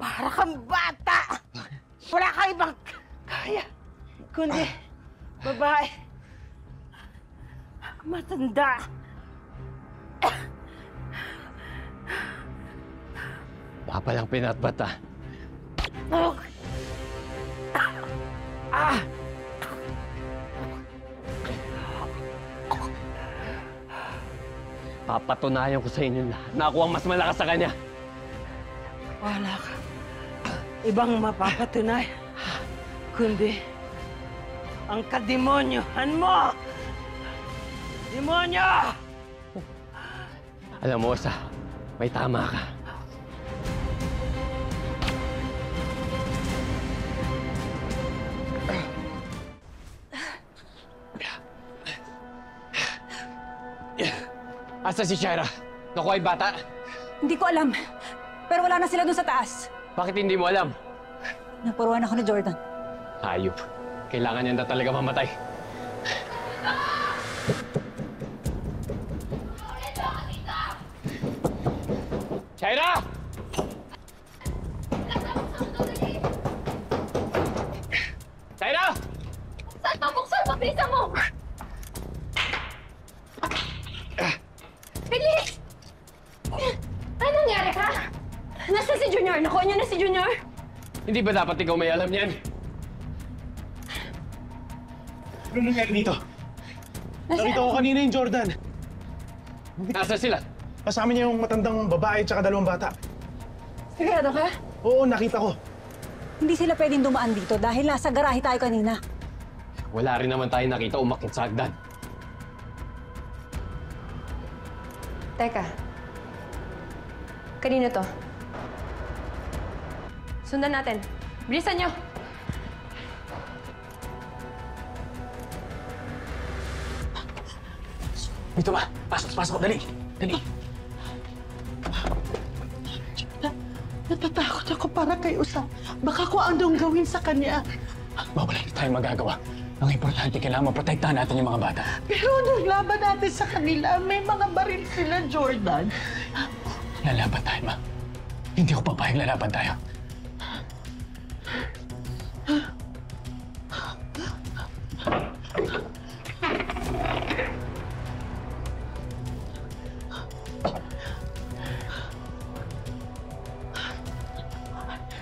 Speaker 16: Para kang bata! Wala kang ibang kaya, kundi babae. Matanda.
Speaker 17: Papa lang pinatbata. Papatunayan ko sa inyo lahat na ako ang mas malakas sa kanya.
Speaker 16: Wala ka ibang mapapatunay, kundi ang kademonyohan mo! Demonyo!
Speaker 17: Alam mo, Osa, may tama ka. Asa si Shaira? Nakuha yung bata?
Speaker 11: Hindi ko alam. Pero wala na sila doon sa taas.
Speaker 17: Bakit hindi mo alam?
Speaker 11: Napuruan ako ni Jordan.
Speaker 17: Hayop. Kailangan niya na talaga mamatay. Shaira! Shaira!
Speaker 14: Saan mo? Buksan mo! Bilisan mo! Bilis! Ano nangyari ka? Nasaan si Junior? Nakuha niyo na si Junior?
Speaker 17: Hindi ba dapat ikaw may alam niyan?
Speaker 1: Ano nangyari dito? Nakita ko kanina yung Jordan.
Speaker 17: Nasa sila?
Speaker 1: Kasama niya yung matandang babae at dalawang bata.
Speaker 14: Sigurado ka?
Speaker 1: Oo, nakita ko.
Speaker 11: Hindi sila pwedeng dumaan dito dahil nasa garahe tayo kanina.
Speaker 17: Wala rin naman tayo nakita umakyat sa hagdan.
Speaker 3: Teka. Kanino to? Sundan natin. Bilisan niyo!
Speaker 2: Dito ba? Pasok, dali! Dali!
Speaker 8: Natatakot ako para kay Usa. Baka kung anong gawin sa kanya.
Speaker 2: Wala na tayong magagawa. Ang importante, kailangan maprotektahan natin yung mga bata.
Speaker 8: Pero anong laban natin sa kanila? May mga baril sila, Jordan.
Speaker 2: Lalaban tayo, ma. Hindi ko papayag lalaban tayo.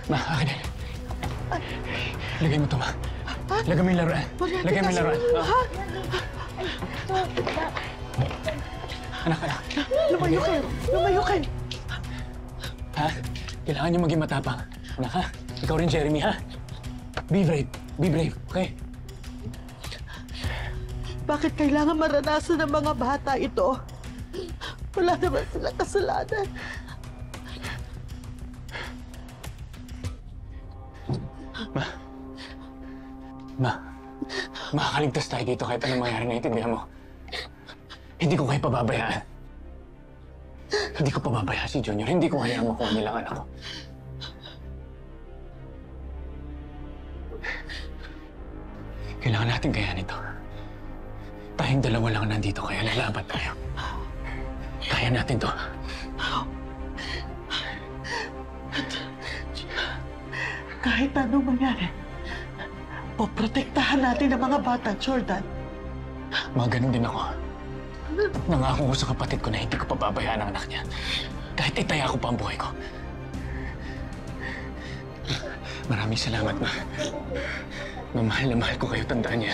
Speaker 2: Ma, akin yan. Lagay mo to, Ma. Lagay mo yung laruan. Lagay mo yung laruan. Anak.
Speaker 8: Lumayo kayo! Lumayo kayo!
Speaker 2: Ha? Kailangan niyo maging matapang. Anak, ha? Ikaw rin, Jeremy, ha? Be brave. Be brave, okay?
Speaker 8: Bakit kailangan maranasan ng mga bata ito? Wala naman silang kasalanan.
Speaker 2: Makakaligtas tayo dito kahit anong mangyari, naiintindihan mo. Hindi ko kayo pababayaan. Hindi ko pababayaan si Junior. Hindi ko hayaan makuha nilang anak ko. Kailangan natin kayanin ito. Tayong dalawa lang nandito, kaya lalaban tayo. Kaya natin to.
Speaker 8: Kahit anong mangyari, poprotektahan natin ang mga bata, Jordan.
Speaker 2: Mga ganun din ako. Nangako ko sa kapatid ko na hindi ko pababayaan ang anak niya. Kahit itaya ko pa ang buhay ko. Maraming salamat, Ma. Mahal na mahal ko kayo, tandaan niya.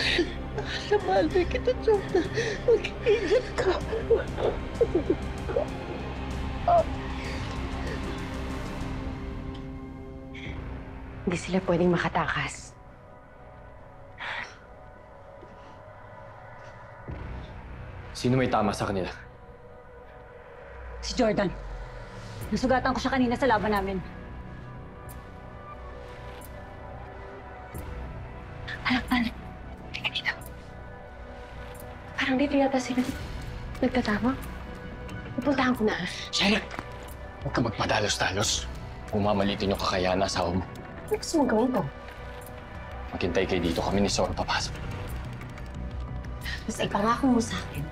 Speaker 8: Mahal na kita, Jordan. Mag-iingat ka.
Speaker 3: Hindi sila pwedeng makatakas.
Speaker 17: Sino may tama sa kanila?
Speaker 11: Si Jordan. Nasugatan ko siya kanina sa laban namin.
Speaker 3: Anak. Teka dito. Parang dito yata sila nagtatama. Pupuntahan ko na.
Speaker 17: Sherry! Huwag ka magpadalos-dalos. Umamalitin yung kakayahan na asawa mo.
Speaker 3: Ano gusto mong gawin ko?
Speaker 17: Maghintay kayo dito, kami ni Sor papasok.
Speaker 3: Basta ipangako mo sa akin,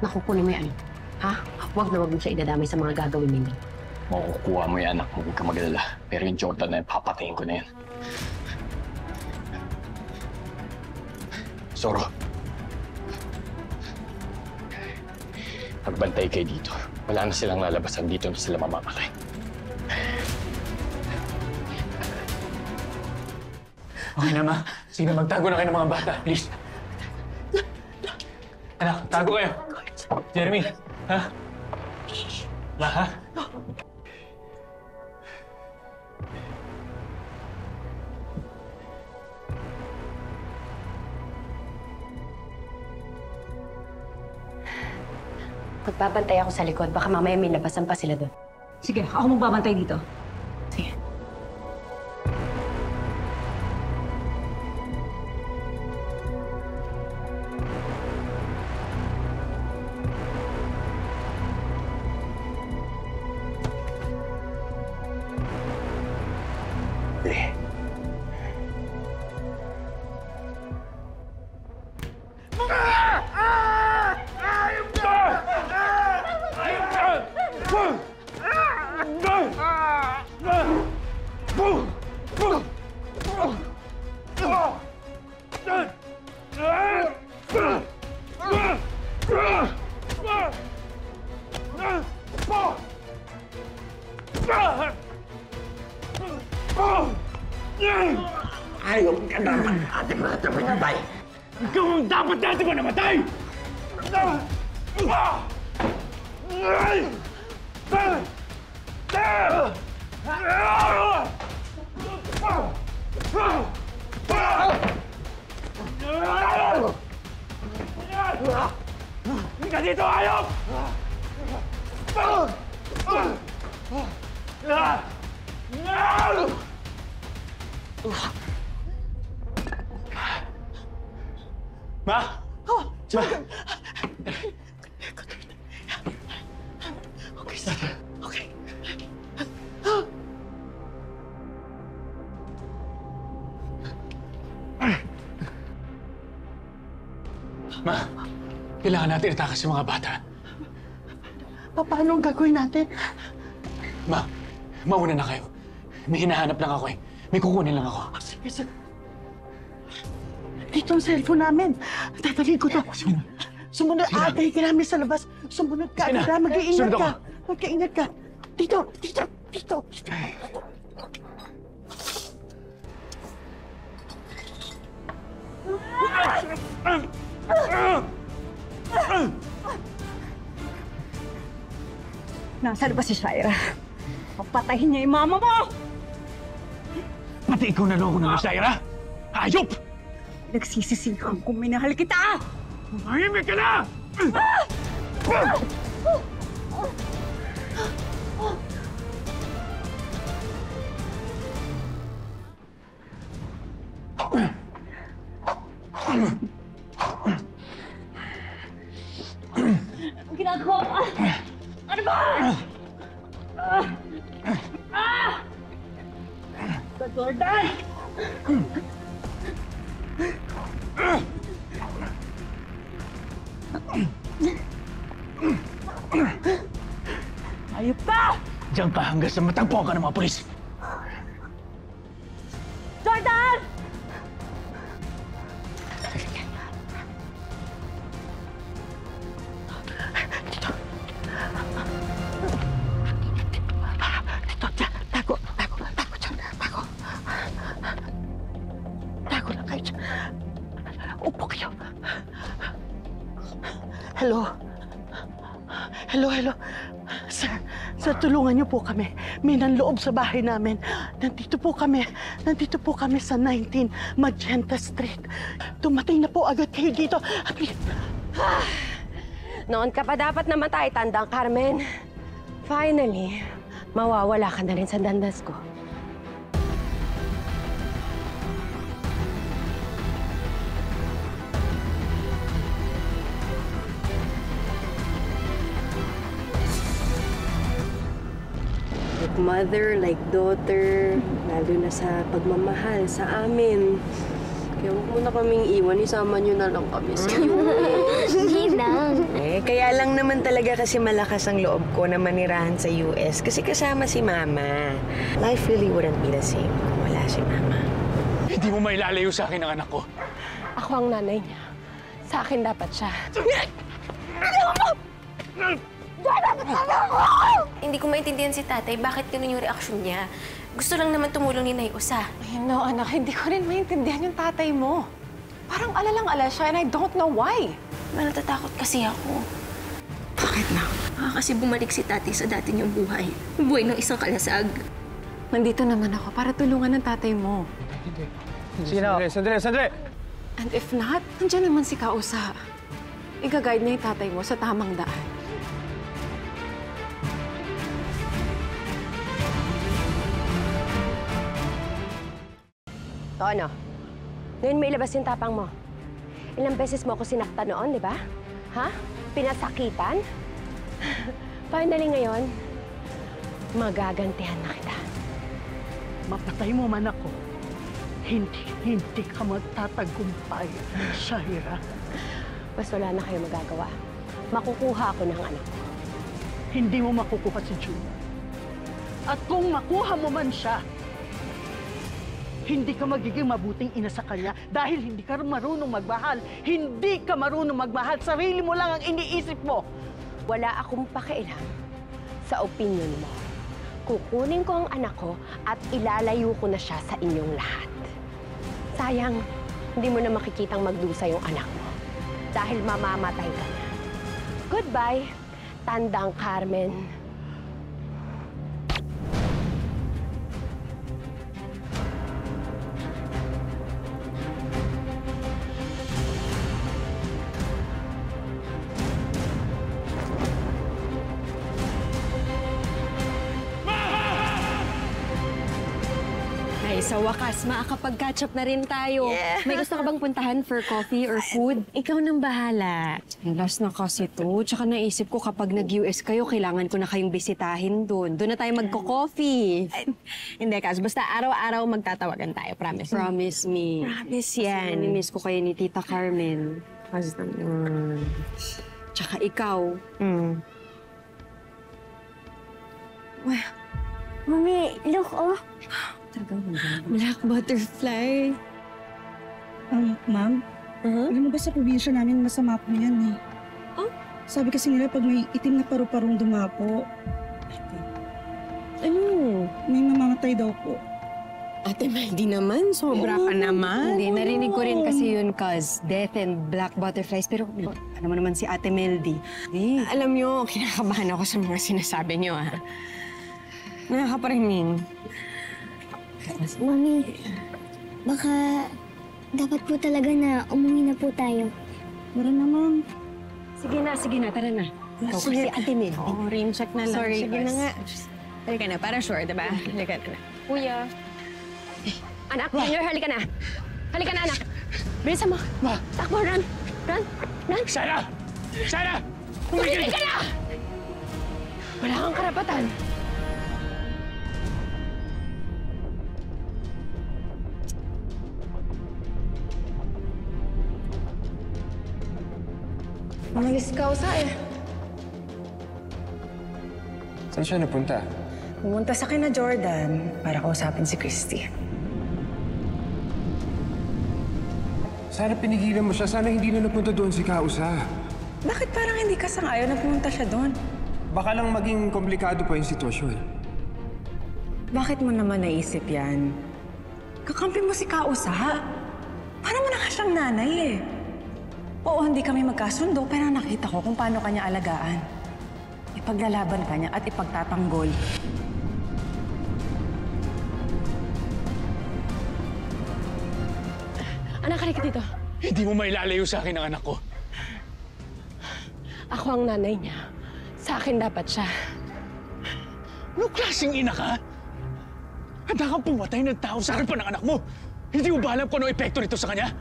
Speaker 3: nakukunin mo yung anak. Ha? Huwag na huwag mo siya idadamay sa mga gagawin ninyo.
Speaker 17: Makukuha mo yung anak mo, huwag ka mag-alala. Pero yung Jordan na yan, papatayin ko na yan. Soro. Magbantay kayo dito. Wala na silang lalabasan dito na sila mamamatay.
Speaker 2: Okay na, Ma. Sige, magtago na kayo ng mga bata. Please. Anak, tago kayo. Jeremy, ha? Ma, ha?
Speaker 3: Magbabantay ako sa likod. Baka mamaya may labasan pa sila doon.
Speaker 11: Sige, ako magbabantay dito.
Speaker 3: Sige.
Speaker 18: Ayaw ka naman ating mga tabi-tabay. Ikaw ang dapat natin mo namatay! Hindi dito, ayaw!
Speaker 2: Ma!
Speaker 8: Oh,
Speaker 2: Ma!
Speaker 8: Okay, sir. Okay.
Speaker 2: Ma, kailangan natin itakas yung mga bata.
Speaker 8: Paano ang gagawin natin?
Speaker 2: Ma, mauna na kayo. May hinahanap lang ako eh. May kukunin lang ako.
Speaker 8: Sige, sir. Dito ang cellphone namin. Tatagin ko to. Sumunod. Atay ka namin sa labas. Sumunod ka. Mag-iingat ka. Mag-iingat ka. Dito.
Speaker 6: Nasaan ba si Shaira? Papatayin niya yung mama mo!
Speaker 18: Pati ikaw naloko na, Shaira! Hayop!
Speaker 6: Nagsisisihan kung minahal kita!
Speaker 18: Mahimik ka na!
Speaker 6: Ang ginagawa mo! Ano ba? Jordan! Ayop pa!
Speaker 18: Diyan ka hanggang sa matagpuan ka ng mga pulis.
Speaker 6: Jordan!
Speaker 8: Tago lang kayo dyan. Upo kayo. Hello? Hello? Sir, tulungan niyo po kami. May nanloob sa bahay namin. Nandito po kami sa 19 Magenta Street. Tumatay na po agad kayo dito.
Speaker 3: Noon ka pa dapat namatay, Tandang Carmen. Finally, mawawala ka na rin sa dandas ko.
Speaker 19: Like mother, like daughter, lalo na sa pagmamahal sa amin. Kaya huwag mo na kaming iwan, isama niyo na lang kami sa
Speaker 9: Hindi lang.
Speaker 4: Kaya lang naman talaga kasi malakas ang loob ko na manirahan sa US kasi kasama si Mama. Life really wouldn't be the same kung wala si Mama.
Speaker 18: Hindi mo mailalayo sa akin ang anak ko.
Speaker 3: Ako ang nanay niya. Sa akin dapat siya.
Speaker 14: Hindi ko maintindihan si tatay. Bakit ganun yung reaksyon niya? Gusto lang naman tumulong ni Nay Usa.
Speaker 6: Ay, no, anak. Hindi ko rin maintindihan yung tatay mo. Parang alalang-ala siya and I don't know why.
Speaker 14: Natatakot kasi ako.
Speaker 6: Bakit na?
Speaker 14: Kasi bumalik si tatay sa dati niyang buhay. Buhay ng isang kalasag.
Speaker 6: Nandito naman ako para tulungan ng tatay mo.
Speaker 1: Sino? Sandali!
Speaker 6: And if not, nandiyan naman si Kausa. Iga-guide niya yung tatay mo sa tamang daan.
Speaker 3: O ano? Ngayon may ilabas yung tapang mo. Ilang beses mo ako sinaktan noon, di ba? Ha? Pinasakitan? Finally ngayon, magagantihan na kita.
Speaker 8: Mapatay mo man ako. Hindi ka magtatagumpay, Shaira.
Speaker 3: Basta wala na kayo magagawa. Makukuha ako ng anak ko.
Speaker 8: Hindi mo makukuha si Junior. At kung makuha mo man siya, hindi ka magiging mabuting ina sa kanya dahil hindi ka marunong magmahal. Hindi ka marunong magmahal. Sarili mo lang ang iniisip mo.
Speaker 3: Wala akong pakialam sa opinion mo. Kukunin ko ang anak ko at ilalayo ko na siya sa inyong lahat. Sayang, hindi mo na makikitang magdusa yung anak mo dahil mamamatay ka na. Goodbye, Tandang Carmen.
Speaker 19: Ay, sa wakas, makakapag-catch up na rin tayo. May gusto ka bang puntahan for coffee or food? Ikaw nang bahala. Ay, last na kasi to. Tsaka naisip ko kapag nag-US kayo, kailangan ko na kayong bisitahin doon. Doon na tayo magko-coffee. Hindi, Kas. Basta araw-araw magtatawagan tayo. Promise. Promise me.
Speaker 14: Promise yan.
Speaker 19: Namimiss ko kayo ni Tita Carmen. Tsaka ikaw.
Speaker 9: Mami, look, oh.
Speaker 19: Black butterfly.
Speaker 20: Ma'am, alam mo ba sa probinsya namin masama po yan eh. Sabi kasi nila pag may itim na paru-parong dumapo,
Speaker 19: ano?
Speaker 20: May mamamatay daw po.
Speaker 5: Ate Meldy naman, sobra ka naman.
Speaker 19: Hindi, narinig ko rin kasi yun, cuz. Death and black butterflies. Pero ano mo naman si Ate Meldy?
Speaker 5: Alam niyo, kinakabahan ako sa mga sinasabi niyo, ha? Nakakaparinig.
Speaker 9: Mami, baka dapat po talaga na umuwi na po tayo.
Speaker 19: Mara naman. Sige na, tara na. Ikaw kasi Ate Meldy.
Speaker 5: Oo, rin check na lang.
Speaker 19: Sorry,
Speaker 5: Sige
Speaker 19: cuz.
Speaker 5: na nga. Halika na, para sure, diba? Halika na.
Speaker 3: Kuya. Anak, Junior, halika na. Halika na, anak. Bilisan mo. Takbo, run. Run.
Speaker 18: Sarah! Sarah!
Speaker 3: Tumigil ka na! Wala kang karapatan.
Speaker 4: Umalis ka, Usa eh.
Speaker 1: Saan siya napunta?
Speaker 6: Pumunta sa kina Jordan para kausapin si Christy.
Speaker 1: Sana pinigilan mo siya. Sana hindi na napunta doon si Kausa.
Speaker 6: Bakit parang hindi ka sang-ayon na pumunta siya doon?
Speaker 1: Baka lang maging komplikado pa yung sitwasyon.
Speaker 6: Bakit mo naman naisip yan? Kakampi mo si Kausa. Paano mo na nga siyang nanay eh? Oo, hindi kami magkasundo, pero nakita ko kung paano kanya alagaan. Ipaglalaban ka niya at ipagtatanggol.
Speaker 3: Anak, halika dito.
Speaker 18: Hindi mo mailalayo sa akin ang anak ko.
Speaker 3: Ako ang nanay niya. Sa akin dapat siya.
Speaker 18: Anong klaseng ina ka? Handa kang pumatay ng tao sa harapan ng anak mo. Hindi mo ba alam kung anong epekto nito sa kanya?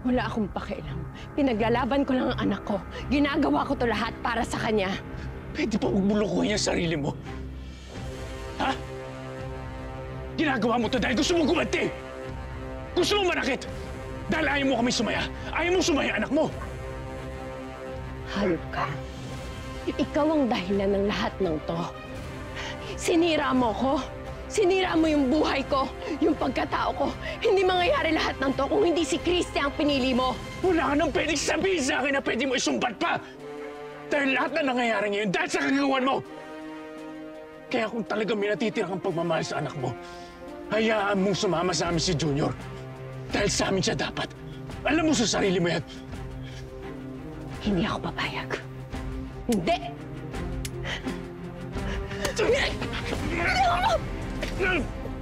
Speaker 3: Wala akong pakialam. Pinaglalaban ko lang ang anak ko. Ginagawa ko to lahat para sa kanya.
Speaker 18: Pwede pa huwag mo lukuhin ang sarili mo. Ha? Ginagawa mo to dahil gusto mo gumanti. Gusto mo manakit. Dahil ayaw mo kami sumaya. Ayaw mo sumaya anak mo.
Speaker 3: Hayop ka. Ikaw ang dahilan ng lahat ng to. Sinira mo ko. Sinira mo yung buhay ko, yung pagkatao ko. Hindi mangyayari lahat ng to kung hindi si Christy ang pinili mo.
Speaker 18: Wala ka nang pwedeng sabihin sa akin na pwede mo isumbat pa. Dahil lahat na nangyayari ngayon dahil sa kagagawan mo. Kaya kung talagang may natitira kang pagmamahal sa anak mo, hayaan mong sumama sa amin si Junior. Dahil sa amin siya dapat. Alam mo sa sarili mo yan.
Speaker 3: Hindi ako papayag. Hindi! Hindi ako!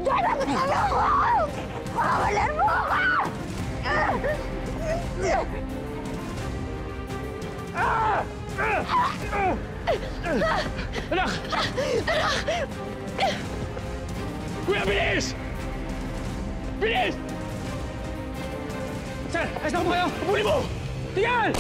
Speaker 3: Jordan, tulungan mo ako! Makawalan mo ako!
Speaker 18: Anak! Kuya, bilis! Bilis! Sir, ayos na ko kayo! Habulin mo! Tingnan!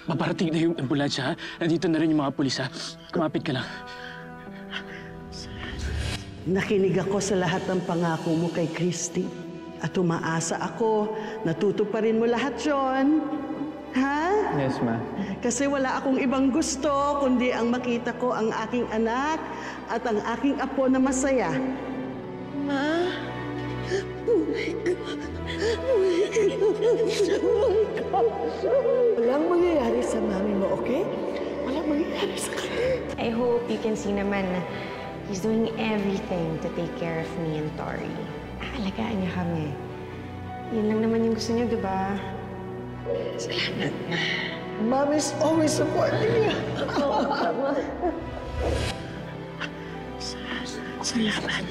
Speaker 18: Paparating na yung ambulansya, ha? Nandito na rin yung mga pulis, ha? Kumapit ka lang.
Speaker 8: Nakinig ako sa lahat ng pangako mo kay Christy. At umaasa ako, natutuparin mo lahat yon. Ha?
Speaker 2: Yes, ma.
Speaker 8: Kasi wala akong ibang gusto, kundi ang makita ko ang aking anak at ang aking apo na masaya.
Speaker 3: Ma?
Speaker 8: Walang mangyayari sa mami mo, okay? Walang mangyayari sa kanya.
Speaker 4: I hope you can see naman na he's doing everything to take care of me and Tori. Aalagaan niya kami. Yun lang naman yung gusto niyo, di ba?
Speaker 8: Salamat, ma. Mommy's always supporting you.
Speaker 18: Salamat.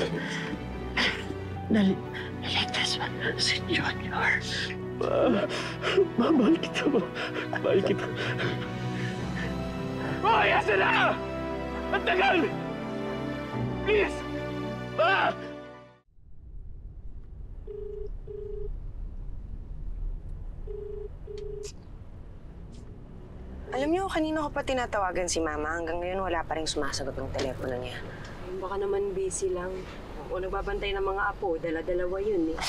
Speaker 18: Naligtas ba si Junior? Mahal kita, ma. Mahal kita. Hoy, asa na! Ang tagal! Please!
Speaker 4: kanino ko pa tinatawagan si Mama. Hanggang ngayon wala pa rin sumasagot ng telepono niya.
Speaker 19: Baka naman busy lang. O nagbabantay ng mga apo, dala-dalawa yun eh.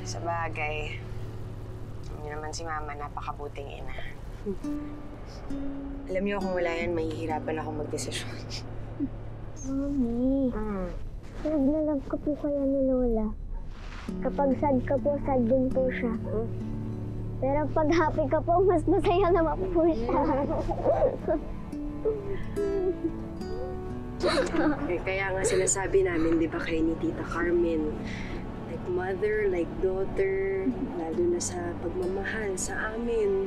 Speaker 4: Sa bagay, yun naman si Mama, napakabuting ina. Alam niyo kung wala yan, mahihirapan ako magdesisyon.
Speaker 9: Mami, naglalove ka po kaya ni Lola. Kapag sad ka po, sad din po siya. Pero pag happy ka po, mas masaya naman po siya.
Speaker 19: Kaya nga sinasabi namin, di ba, kay ni Tita Carmen, like mother, like daughter, lalo na sa pagmamahal sa amin.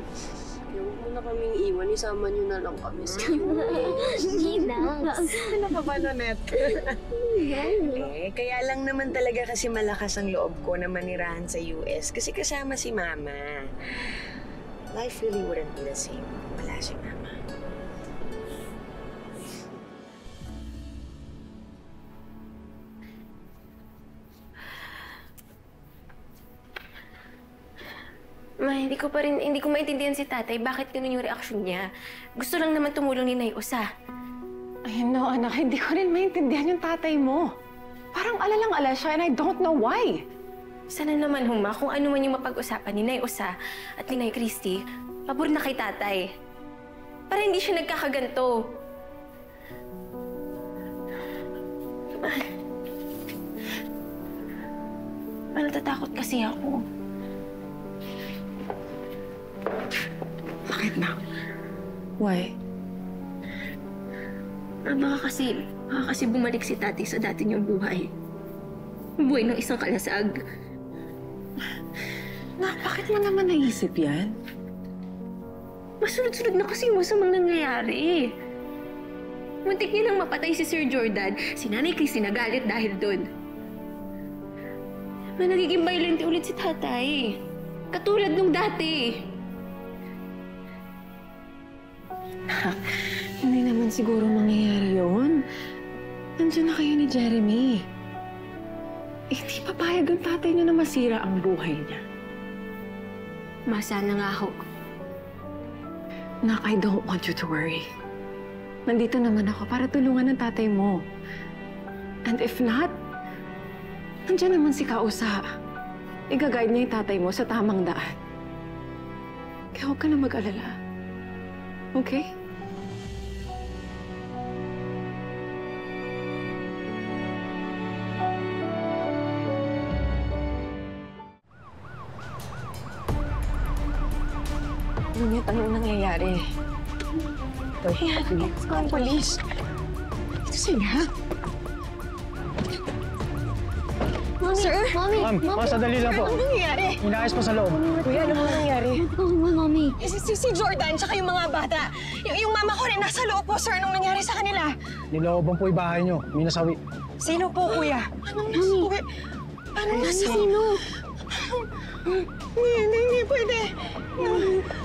Speaker 19: Kaya huwag mo na kaming iwan, isama niyo na lang kami sa
Speaker 9: Hindi na.
Speaker 4: Ano ka ba, Nanette? Kaya lang naman talaga kasi malakas ang loob ko na manirahan sa US kasi kasama si Mama. Life really wouldn't be the same kung wala si Mama.
Speaker 3: Ma, hindi ko maintindihan si tatay. Bakit ganun yung reaksyon niya? Gusto lang naman tumulong ni Nay Usa.
Speaker 4: Ay, no, anak. Hindi ko rin maintindihan yung tatay mo. Parang alalang-ala siya and I don't know why.
Speaker 3: Sana naman, Huma, kung ano man yung mapag-usapan ni Nay Usa at ni Nay Christy, pabor na kay tatay. Para hindi siya nagkakaganto. Natatakot kasi ako.
Speaker 4: Bakit na? Why?
Speaker 3: Baka kasi bumalik si tatay sa dati niyang buhay. Buhay ng isang kalasag.
Speaker 4: Bakit mo naman naisip yan?
Speaker 3: Masunod-sunod na kasi yung masamang nangyayari. Muntik niya nang mapatay si Sir Jordan. Si Nanay Christy nagalit dahil doon. Nagiging violent ulit si tatay. Katulad nung dati.
Speaker 4: Hindi naman siguro mangyayari yun. Nandiyan na kayo ni Jeremy. Hindi papayag ang tatay niya na masira ang buhay niya.
Speaker 3: Sana nga ako.
Speaker 4: Nak, I don't want you to worry. Nandito naman ako para tulungan ng tatay mo. And if not, nandiyan naman si Kausa. Iga-guide niya yung tatay mo sa tamang daan. Kaya huwag ka na mag-alala. Okay? Ngunit anong nangyayari? Let's go ang polis. Ito sila.
Speaker 9: Mami,
Speaker 4: Sir?
Speaker 9: Mami,
Speaker 12: Sandali lang po.
Speaker 4: Anong nangyayari?
Speaker 12: Inaayos po sa loob.
Speaker 4: Kuya, ano nangyayari?
Speaker 9: Mami.
Speaker 4: Si Jordan, tsaka yung mga bata. Yung mama ko rin nasa loob po, sir. Anong nangyari sa kanila?
Speaker 12: Nilooban po yung bahay niyo. May nasawi.
Speaker 4: Sino po, kuya? Anong nasawi? Anong nasawi?
Speaker 9: Sino?
Speaker 4: Hindi pwede.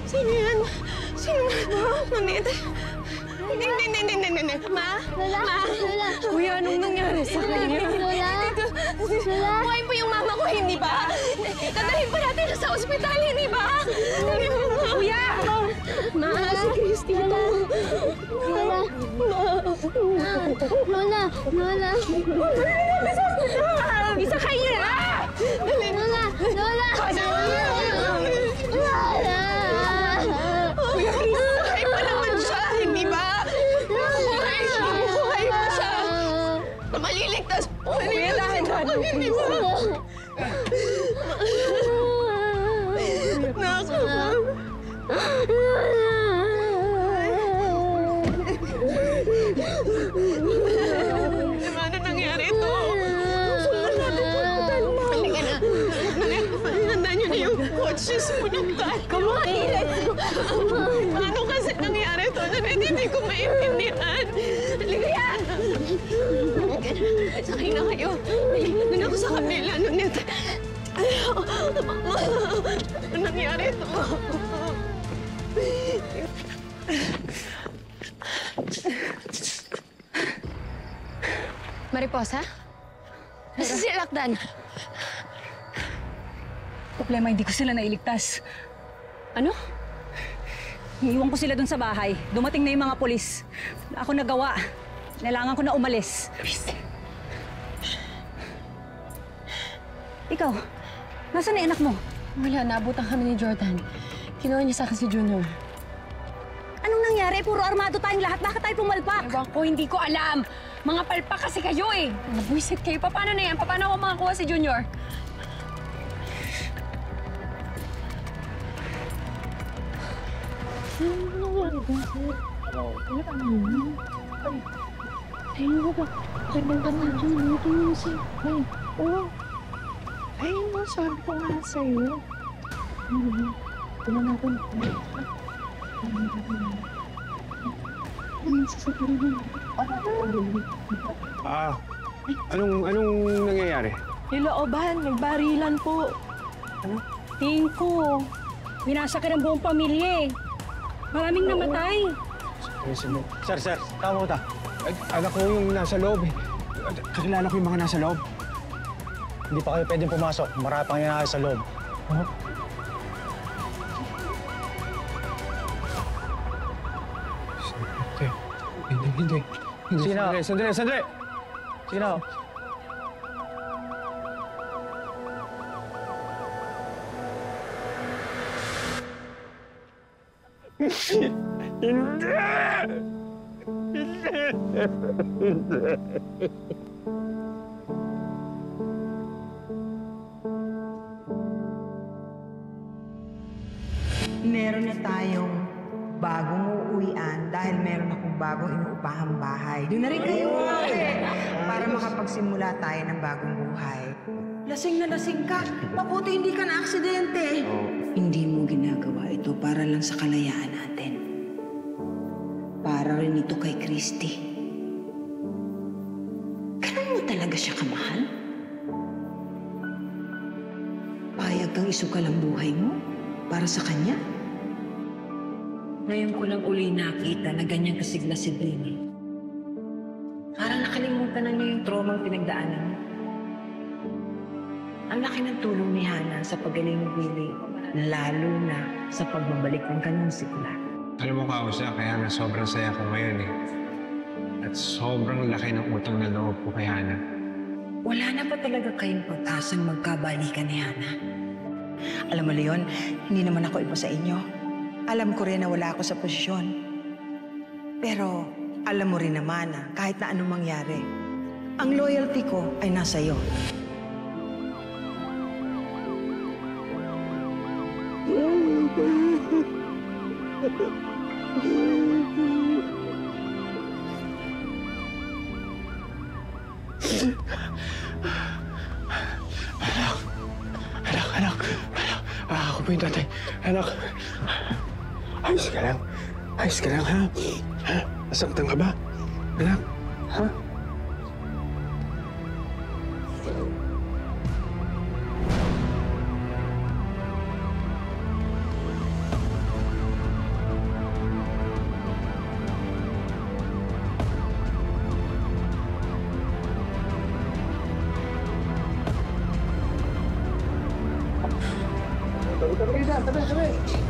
Speaker 4: Sino yan? Sino? Nanit? Hindi. Ma?
Speaker 9: Lola? Lola?
Speaker 4: Kuya, anong nangyari sa kanya?
Speaker 9: Lola? Lola?
Speaker 4: Buhay pa yung mama ko, hindi ba? Dadalhin pa natin siya sa ospital, hindi ba? Kuya!
Speaker 9: Ma? Si Christy ito. Lola? Lola? Lola?
Speaker 4: Isa kayo na!
Speaker 9: Lola! Lola! Lola!
Speaker 4: Kuya, buhay pa naman siya, hindi ba? Buhay pa siya! Maliligtas! Kuya, dahan-dahan. Hindi ba? Naku! Ano nangyari ito? Sundan natin po ang hotel mo. Halika na. Handa niyo na yung coaches mo ng dad. Come on, let's go. Ano kasi nangyari ito? Hindi ko maintindihan. Halika yan. Sakay na kayo. Doon ako sa kabila. Ano nangyari ito?
Speaker 3: Mariposa? Nasaan si Lakdan?
Speaker 11: Problema, hindi ko sila nailigtas.
Speaker 3: Ano?
Speaker 11: Iiwan ko sila dun sa bahay. Dumating na yung mga polis. Wala ako nagawa. Kailangan ko na umalis. Ikaw, nasaan na anak mo?
Speaker 3: Wala, naabutan kami ni Jordan. Kinuha niya sa akin si Junior.
Speaker 11: Anong nangyari? Puro armado tayong lahat. Bakit tayo pumalpak?
Speaker 3: Ewan ko, hindi ko alam. Mga palpak kasi kayo eh. Nabwisit kayo. Paano na yan? Paano ako makakuha si Junior?
Speaker 19: Ayun mo, sabi ko nga sa'yo. Tingnan natin.
Speaker 1: Anong nangyayari?
Speaker 19: Nilooban, nagbarilan po.
Speaker 11: Ano? Tingin ko, binasakit ang buong pamilya eh. Maraming namatay.
Speaker 1: Sir, tama mo ta. Anak ko yung nasa loob eh. Kakilala ko yung mga nasa loob.
Speaker 12: Hindi pa kayo pwedeng pumasok. Marami pang nangyayari sa loob.
Speaker 1: Hindi.
Speaker 12: Sino?
Speaker 1: Sandali!
Speaker 12: Sino?
Speaker 15: Meron na tayong bagong uuwian dahil meron akong bagong inuupahang bahay. Doon na rin kayo para makapagsimula tayo ng bagong buhay. Lasing na lasing ka. Mabuti hindi ka na aksidente.
Speaker 13: Hindi mo ginagawa ito para lang sa kalayaan natin. Para rin ito kay Christy. Ganun mo talaga siya kamahal? Payag kang isukal ang buhay mo para sa kanya? Ngayon ko lang uli nakita na ganyan kasigla si Brini. Parang nakalimutan na niya yung traumang pinagdaanan niya. Ang laki ng tulong ni Hana sa pagaling ni Billy, lalo na sa pagbabalik ng kanyang sigla.
Speaker 1: Alam mo, Kausa, kaya nga sobrang saya ko ngayon eh. At sobrang laki ng utang na loob ko kay Hana.
Speaker 13: Wala na ba talaga kayong pag-asang magkabalikan ni Hana?
Speaker 15: Alam mo, Leon, hindi naman ako iba sa inyo. Alam ko rin na wala ako sa posisyon. Pero alam mo rin naman na kahit na anong mangyari, ang loyalty ko ay nasa iyo.
Speaker 1: Anak. Ako po yung tatay. Anak. Ayos ka lang, ha? Nasaktan ka ba? Anak, ha?
Speaker 12: Tabi!